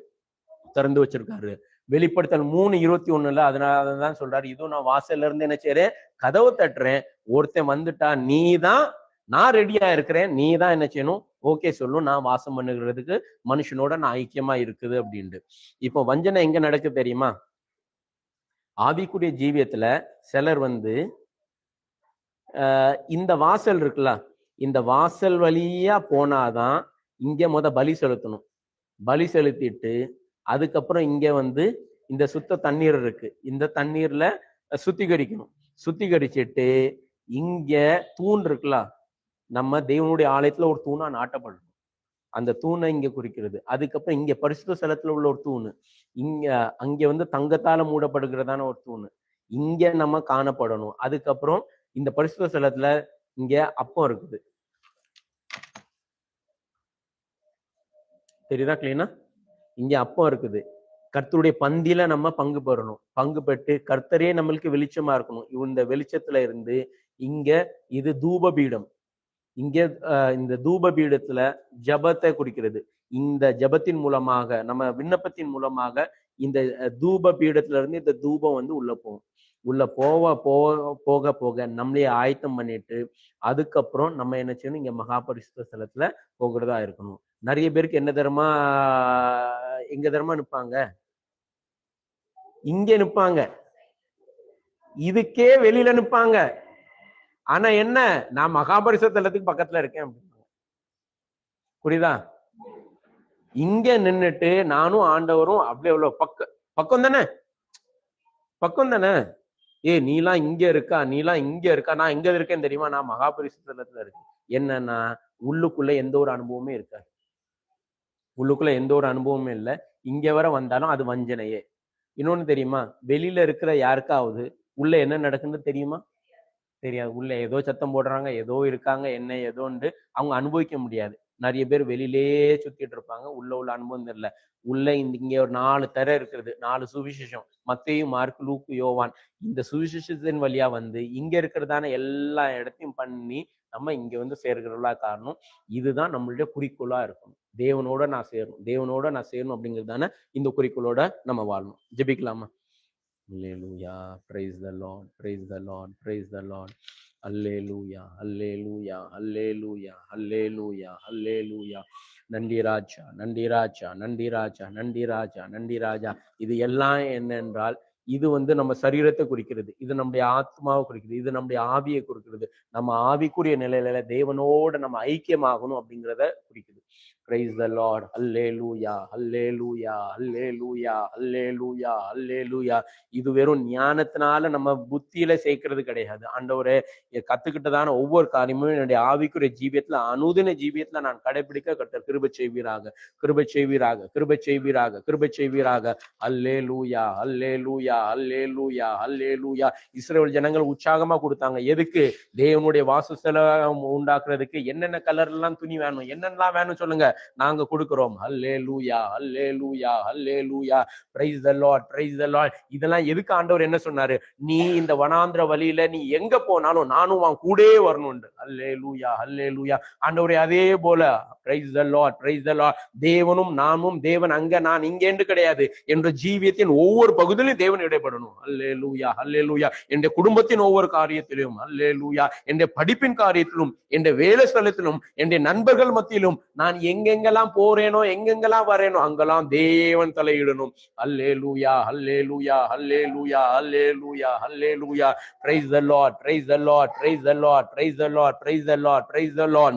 திறந்து வச்சிருக்காரு. வெளிப்படுத்தல் 3:21 அதனாலதான் சொல்றாரு, இதுவும் நான் வாசல்ல இருந்து என்ன செய்யறேன்? கதவை தட்டுறேன். ஒருத்தன் வந்துட்டா நீதான், நான் ரெடியா இருக்கிறேன், நீ தான் என்ன செய்யணும்? ஓகே சொல்லும். நான் வாசம் பண்ணுகிறதுக்கு மனுஷனோட நான் ஐக்கியமா இருக்குது அப்படின்ட்டு. இப்போ வஞ்சனை எங்க நடக்கு தெரியுமா? ஆவிக்குரிய ஜீவியத்துல சிலர் இந்த வாசல் இருக்குல்ல, இந்த வாசல் வழியா போனாதான் இங்க பலி செலுத்தணும். பலி செலுத்திட்டு அதுக்கப்புறம் இங்க இந்த சுத்த தண்ணீர் இருக்கு, இந்த தண்ணீர்ல சுத்திகரிக்கணும். சுத்திகரிச்சுட்டு இங்க தூண் இருக்குல்ல, நம்ம தேவனுடைய ஆலயத்துல ஒரு தூணா நாட்டப்படணும். அந்த தூணை இங்க குறிக்கிறது. அதுக்கப்புறம் இங்க பரிசுத்த ஸ்தலத்துல உள்ள ஒரு தூணு, இங்க அங்க வந்து தங்கத்தால மூடப்படுகிறதான ஒரு தூணு, இங்க நம்ம காணப்படணும். அதுக்கப்புறம் இந்த பரிசுத்த ஸ்தலத்துல இங்க அப்பம் இருக்குது, தெரியுதா கிளீனா? இங்க அப்பம் இருக்குது. கர்த்தருடைய பந்தியில நம்ம பங்கு பெறணும். பங்கு பெற்று கர்த்தரே நம்மளுக்கு வெளிச்சமா இருக்கணும். இந்த வெளிச்சத்துல இருந்து இங்க இது தூப பீடம். இங்க இந்த தூப பீடத்துல ஜபத்தை குறிக்கிறது. இந்த ஜபத்தின் மூலமாக நம்ம விண்ணப்பத்தின் மூலமாக இந்த தூப பீடத்துல இருந்து இந்த தூபம் வந்து உள்ள போகும். உள்ள போக போக நம்மளே ஆயத்தம் பண்ணிட்டு அதுக்கப்புறம் நம்ம என்ன செய்யணும், இங்க மகாபரிசுத்த ஸ்தலத்துல போகிறதா இருக்கணும். நிறைய பேருக்கு என்ன தரமா எங்க தரமா நிற்பாங்க, இங்க நிற்பாங்க, இதுக்கே வெளியில நிற்பாங்க. ஆனா என்ன, நான் மகாபரிசுத்த தலத்துக்கு பக்கத்துல இருக்கேன் அப்படின்னா, புரியுதா? இங்க நின்னுட்டு நானும் ஆண்டவரும் அப்படி எவ்வளவு பக்கம் தானே, பக்கம் தானே. நீலாம் இங்க இருக்கா, நீலாம் இங்க இருக்கா, நான் எங்க இருக்கேன்னு தெரியுமா? நான் மகாபரிசுத்த தலத்துல இருக்கேன். என்னன்னா உள்ளுக்குள்ள எந்த ஒரு அனுபவமே இருக்காது. உள்ளுக்குள்ள எந்த ஒரு அனுபவமே இல்லை. இங்க வர வந்தாலும் அது வஞ்சனையே. இன்னொன்னு தெரியுமா, வெளியில இருக்கிற யாருக்காவது உள்ள என்ன நடக்குன்னு தெரியுமா? தெரியாது. உள்ள ஏதோ சத்தம் போடுறாங்க, ஏதோ இருக்காங்க, என்ன ஏதோன்னு அவங்க அனுபவிக்க முடியாது. நிறைய பேர் வெளியிலேயே சுத்திட்டு இருப்பாங்க, உள்ள அனுபவம் தெரியல. உள்ள இங்க ஒரு 4 தர இருக்கிறது, 4 சுவிசேஷம், மத்தேயு, மார்க்கு, லூக்கு, யோவான். இந்த சுவிசேஷத்தின் வழியா வந்து இங்க இருக்கிறதான எல்லா இடத்தையும் பண்ணி நம்ம இங்க வந்து சேர்க்கிறதா காரணம். இதுதான் நம்மளுடைய குறிக்கோளா இருக்கணும். தேவனோட நான் சேரணும், தேவனோட நான் சேரணும் அப்படிங்கிறதான இந்த குறிக்கோளோட நம்ம வாழணும். ஜெபிக்கலாமா? Hallelujah, praise the Lord, praise the Lord, praise the Lord. Hallelujah, hallelujah, hallelujah, hallelujah, hallelujah. நன்றி ராஜா, நன்றி ராஜா, நன்றி ராஜா, நன்றி ராஜா, நன்றி ராஜா. இது எல்லாம் என்னென்றால் இது வந்து நம்ம சரீரத்தை குறிக்கிறது, இது நம்முடைய ஆத்மாவை குறிக்கிறது, இது நம்முடைய ஆவியை குறிக்கிறது. நம்ம ஆவிக்குரிய நிலையில தேவனோட நம்ம ஐக்கியமாகணும் அப்படிங்கிறத குறிக்குது. Praise the Lord. Hallelujah, hallelujah, hallelujah, hallelujah, hallelujah. இது வெறும் ஞானத்தினால நம்ம புத்தியில சேர்க்கிறது கிடையாது. ஆண்டவரே, கத்துக்கிட்டதான ஒவ்வொரு காரியமும் என்னுடைய ஆவிக்குரிய ஜீவியத்துல, அனுதின ஜீவியத்துல நான் கடைபிடிக்க கர்த்தர் கிருபை செய்வீராக, கிருபை செய்வீராக, கிருபை செய்வீராக, கிருபை செய்வீராக. அல்லேலூயா, அல்லேலூயா, அல்லேலூயா, அல்லேலூயா. இஸ்ரவேல் ஜனங்கள் உற்சாகமா கொடுத்தாங்க. எதுக்கு? தேவனுடைய வாசஸ்தலம் உண்டாக்குறதுக்கு. என்னென்ன கலர் எல்லாம் துணி வேணும், என்னென்னலாம் வேணும் சொல்லுங்க, நாங்க கொடுக்கிறோம். Hallelujah, hallelujah, hallelujah. Praise the Lord, praise the Lord. இதெல்லாம் எதுக்கு ஆண்டவர் என்ன சொன்னாரு? நீ இந்த வனாந்திர வழியில நீ எங்க போனாலும் நானும் உன் கூடவே வரணும். அல்லேலூயா, அல்லேலூயா. ஆண்டவரே, அதே போல price the Lord, praise the Lord. தேவனும் நாமும், தேவன் அங்க நான் இங்க என்று கிடையாது. என்ற ஜீவியத்தின் ஒவ்வொரு பகுதியிலும் தேவன் இடைப்படணும். அல்லேலூயா, அல்லேலூயா. என்ற குடும்பத்தின் ஒவ்வொரு காரியத்திலும், அல்லேலூயா, என்ற படிப்பின் காரியத்திலும், என்ற வேலை ஸ்தலத்திலும், என்ற நண்பர்கள் மத்தியிலும் நான் எங்கெங்கெல்லாம் போறேனோ, எங்கெங்கெல்லாம் வரேனோ அங்கெல்லாம் தேவன் தலையிடணும். அல்லேலூயா, hallelujah, hallelujah, hallelujah, hallelujah. Praise the Lord, praise the Lord, praise the Lord, praise the Lord, praise the Lord, praise the Lord.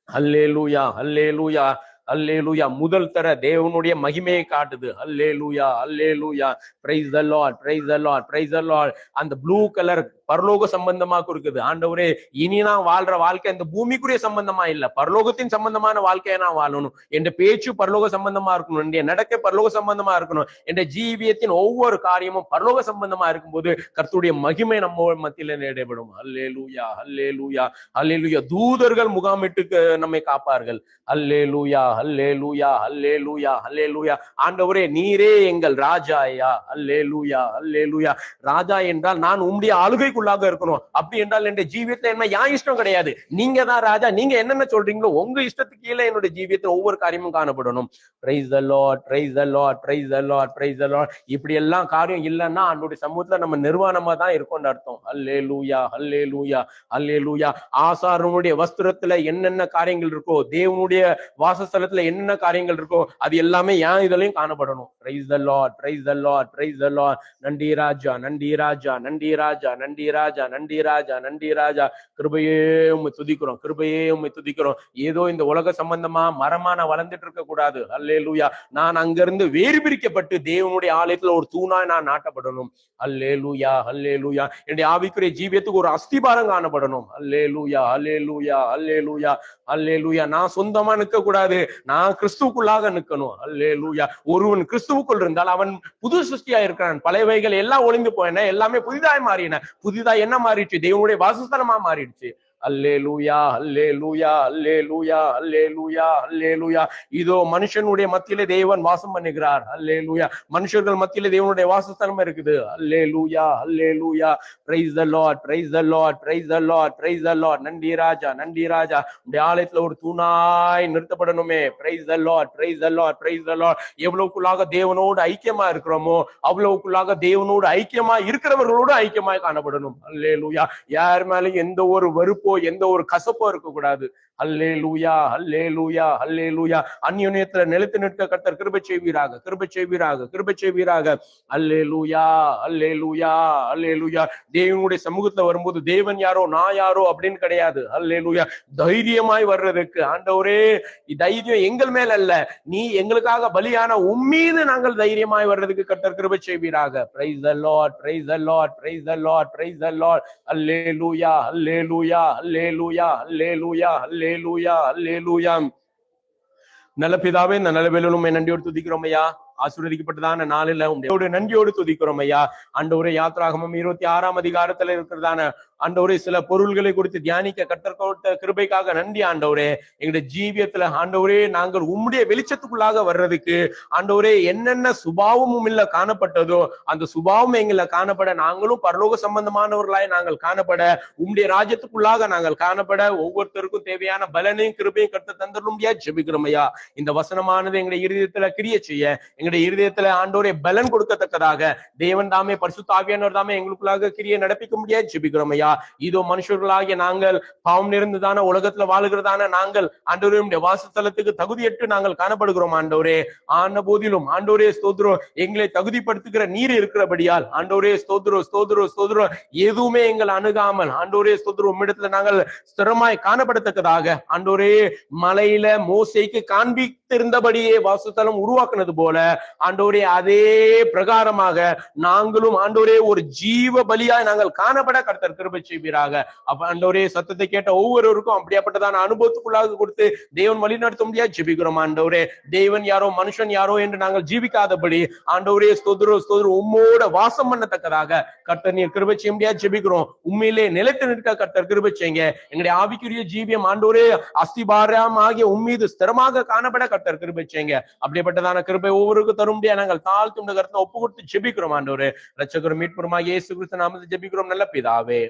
Hallelujah, hallelujah, அல்லேலூயா. முதல் தர தேவனுடைய மகிமையை காட்டுது. அல்லேலூயா, அல்லேலூயா. Praise the Lord, praise the Lord, praise the Lord. அந்த blue colour பரலோக சம்பந்தமா இருக்குது. ஆண்டவரே, இனி நான் வாழ்ற வாழ்க்கை இந்த பூமிக்குரிய சம்பந்தமா இல்ல, பரலோகத்தின் சம்பந்தமான வாழ்க்கையை நான் வாழணும். என்ற பேச்சு பரலோக சம்பந்தமா இருக்கணும், என்னுடைய நடக்கை பரலோக சம்பந்தமா இருக்கணும், என்ற ஜீவியத்தின் ஒவ்வொரு காரியமும் பரலோக சம்பந்தமா இருக்கும்போது கர்த்தருடைய மகிமை நம்ம மத்தியில நடைபெறும். அல்லேலூயா, அல்லேலூயா, அல்லேலூயா. தூதர்கள் முகாமிட்டு நம்மை காப்பார்கள். அல்லேலூயா, அல்லேலூயா, அல்லேலூயா, அல்லேலூயா. ஆண்டவரே, நீரே எங்கள் ராஜா ஐயா. அல்லேலூயா, அல்லேலூயா. ராஜா என்றால் நான் உம்முடைய ஆளுகைக்குள்ளாக இருக்கணும். அப்படி என்றால் என் ஜீவியத்துல என்ன என் இஷ்டம் கிடையாது, நீங்க தான் ராஜா. நீங்க என்னென்ன சொல்றீங்களோ உங்க இஷ்டத்துக்கு கீழே என்னோட ஜீவியத்துல ஒவ்வொரு காரியமும் காணப்படணும். Praise the Lord, praise the Lord, praise the Lord, praise the Lord. இப்படி எல்லாம் காரியம் இல்லைன்னா அவனுடைய சமூகத்துல நம்ம நிர்வாணமா தான் இருக்கோம்னு அர்த்தம். அல்லேலூயா, அல்லேலூயா, அல்லேலூயா. ஆசாரனுடைய வஸ்திரத்துல என்னென்ன காரியங்கள் இருக்கோ, தேவனுடைய வாசஸ்தலத்துல என்னென்ன காரியங்கள் இருக்கோ அது எல்லாமே என் இதுலயும் காணப்படணும். Praise the Lord, praise the Lord, praise the Lord. நன்றி ராஜா, நன்றி ராஜா, நன்றி ராஜா, நன்றி நன்றி ராஜா, நன்றி ராஜா, நன்றி ராஜா. கிருபையே உம்மை துதிக்கிறோம், கிருபையே உம்மை துதிக்கிறோம். ஏதோ இந்த உலக சம்பந்தமா மரமா நான் வளர்ந்துட்டு இருக்க கூடாது. அல்லேலூயா. நான் அங்கிருந்து வேறு பிரிக்கப்பட்டு தேவனுடைய ஆலயத்துல ஒரு தூணாய் நான் நாட்டப்படணும். அல்லேலூயா, அல்லேலூயா. என்னுடைய ஆவிக்குரிய ஜீவியத்துக்கு ஒரு அஸ்திபாரம் காணப்படணும். அல்லேலூயா, அல்லேலூயா, அல்லேலூயா, அல்லேலூயா. நான் சொந்தமா நிற்க கூடாது, நான் கிறிஸ்துவுக்குள்ளாக நிற்கணும். அல்லேலூயா. ஒருவன் கிறிஸ்துவுக்குள் இருந்தால் அவன் புது சிருஷ்டியா இருக்கிறான். பழையவைகள் எல்லாம் ஒளிந்து போயின, எல்லாமே புதிதாய் மாறின. புதிதாய் என்ன மாறிடுச்சு? தேவனுடைய வாசஸ்தலமா மாறிடுச்சு. அல்லேலூயா, அல்லேலூயா, அல்லேலூயா, அல்லேலூயா, அல்லேலூயா. இதோ மனுஷனுடைய மத்தியிலே தேவன் வாசம் பண்ணுகிறார். அல்லேலூயா. மனுஷர்கள் மத்தியிலே தேவனுடைய வாசஸ்தலம் இருக்குது. Hallelujah, hallelujah. Praise the Lord, praise the Lord, praise the Lord, praise the Lord. நன்றி ராஜா, நன்றி ராஜா. உடைய ஆலயத்துல ஒரு தூணாய் நிறுத்தப்படணுமே. Praise the Lord, praise the Lord, praise the Lord. எவ்வளவுக்குள்ளாக தேவனோடு ஐக்கியமா இருக்கிறோமோ அவ்வளவுக்குள்ளாக தேவனோடு ஐக்கியமா இருக்கிறவர்களோடு ஐக்கியமாய் காணப்படணும். அல்லேலூயா. யார் மேலும் எந்த ஒரு வெறுப்போ எந்த ஒரு கசப்போ இருக்க கூடாது. அல்லேலூயா, அல்லேலூயா, அல்லேலூயா. அந்யோன்யத்துல நிலைத்து நிற்க கர்த்தர் கிருபை செய்வீராக, கிருபை செய்வீராக, கிருபை செய்வீராக. அல்லேலூயா, அல்லேலூயா, அல்லேலூயா. தேவனுடைய சமூகத்துல வரும்போது தேவன் யாரோ நான் யாரோ அப்படின்னு கிடையாது. அல்லேலூயா. தைரியமாய் வர்றதுக்கு ஆண்டவரே தைரியம் எங்கள் மேல் அல்ல, நீ எங்களுக்காக பலியான உம்மீது நாங்கள் தைரியமாய் வர்றதுக்கு கர்த்தர் கிருபை செய்வீராக. Praise the Lord, praise the Lord, praise the Lord, praise the Lord. Hallelujah, hallelujah, hallelujah, hallelujah, hallelujah, hallelujah. நல்ல பிதாவே, இந்த நல்ல வேளையிலும் நன்றியோடு துதிக்கிறோம் ஐயா. ஆசீர்வதிக்கப்பட்டதான நாளில உங்களுடைய நன்றியோடு துதிக்கிறோம் ஐயா. ஆண்டவரே, யாத்ராகமம் 26ஆம் அதிகாரத்துல இருக்கிறதான ஆண்டவரே சில பொருள்களை குறித்து தியானிக்க கர்த்தர் கொடுத்த கிருபைக்காக நன்றி ஆண்டவரே. எங்களுடைய ஜீவியத்துல ஆண்டவரே நாங்கள் உம்முடைய வெளிச்சத்துக்குள்ளாக வர்றதுக்கு ஆண்டவரே என்னென்ன சுபாவமும் இல்ல காணப்பட்டதோ அந்த சுபாவம் எங்களை காணப்பட, நாங்களும் பரலோக சம்பந்தமானவர்களாய் நாங்கள் காணப்பட, உம்முடைய ராஜ்யத்துக்குள்ளாக நாங்கள் காணப்பட ஒவ்வொருத்தருக்கும் தேவையான பலனையும் கிருபையும் கர்த்தர் தந்துடும்படியா ஜெபிக்கிறோம் ஐயா. இந்த வசனமானது எங்களுடைய இருதயத்துல கிரியை செய்ய, எங்களுடைய இருதயத்துல ஆண்டவரே பலன் கொடுக்கத்தக்கதாக தேவன் தாமே பரிசுத்த ஆவியானவர் தாமே எங்களுக்குள்ளாக கிரியை நடப்பிக்க முடியாது ஜெபிக்கிறோம் ஐயா. இதோ மனுஷர்களாகிய நாங்கள் பாவம் நிறைந்ததான உலகத்துல வாழுகிறதான நாங்கள் ஆண்டவரே வாசஸ்தலத்துக்கு தகுதியற்று நாங்கள் காணப்படுகிறோம் ஆண்டவரே. ஆன போதிலும் ஆண்டவரே ஸ்தோத்திரம், எங்களை தகுதிப்படுத்துகிற நீர் இருக்கிறபடியால் ஆண்டவரே ஸ்தோத்திரம், ஸ்தோத்திரம், ஸ்தோத்திரம். எதுவுமே எங்கள் அணுகாமல் ஆண்டவரே ஸ்தோத்திரம் உம்மிடத்துல நாங்கள் ஸ்திரமாய் காணப்படத்தக்கதாக ஆண்டவரே மலையில மோசேக்கு காண்பித்திருந்தபடியே வாசஸ்தலம் உருவாக்குனது போல ஆண்டவரே அதே பிரகாரமாக நாங்களும் ஆண்டவரே ஒரு ஜீவ பலியாய் நாங்கள் காணப்பட கர்த்தர் கிருபை செய்வீராக. அப்ப ஆண்டவரே சத்தத்தை கேட்ட ஒவ்வொருவருக்கும் அப்படியாப்பட்டதான அனுபவத்துக்குள்ளாக கொடுத்து தேவன் வழி நடத்த முடியாது ஜெபிக்கிறோம் ஆண்டவரே. தேவன் யாரோ மனுஷன் யாரோ என்று நாங்கள் ஜீவிக்காதபடி ஆண்டவரே ஸ்தோத்திரம், ஸ்தோத்திரம் உம்மோட வாசம் பண்ணத்தக்கதாக கர்த்தர் நீர் கிருபை செய்ய முடியாது ஜெபிக்கிறோம். உண்மையிலே நிலைத்து நிற்க கர்த்தர் கிருபை செய்யுங்க. எங்களுடைய ஆவிக்குரிய ஜீவியம் ஆண்டவரே அஸ்திபாரம் ஆகிய உம்மீது ஸ்திரமாக காணப்பட கர்த்தர் கிருபை செய்யுங்க. அப்படிப்பட்டதான கிருபை ஒவ்வொருக்கும் தரும் முடியாது நாங்கள் தாழ்த்தும் கருத்தை ஒப்பு கொடுத்து ஜெபிக்கிறோம் ஆண்டவரே. ரட்சகரும் மீட்பருமாகிய இயேசு கிறிஸ்து நாமத்தில் ஜெபிக்கிறோம் நல்ல பிதாவே.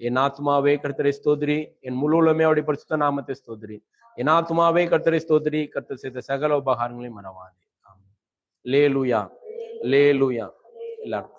என் ஆத்மாவே கர்த்தரை ஸ்தோத்திரி, என் முழு உலகமே அவருடைய பரிசுத்த நாமத்தை ஸ்தோத்திரி. என் ஆத்மாவே கர்த்தரை ஸ்தோத்திரி, கர்த்தர் செய்த சகல உபகாரங்களையும் மறவாதே. லேலூயா, லேலூயா. எல்லாரும்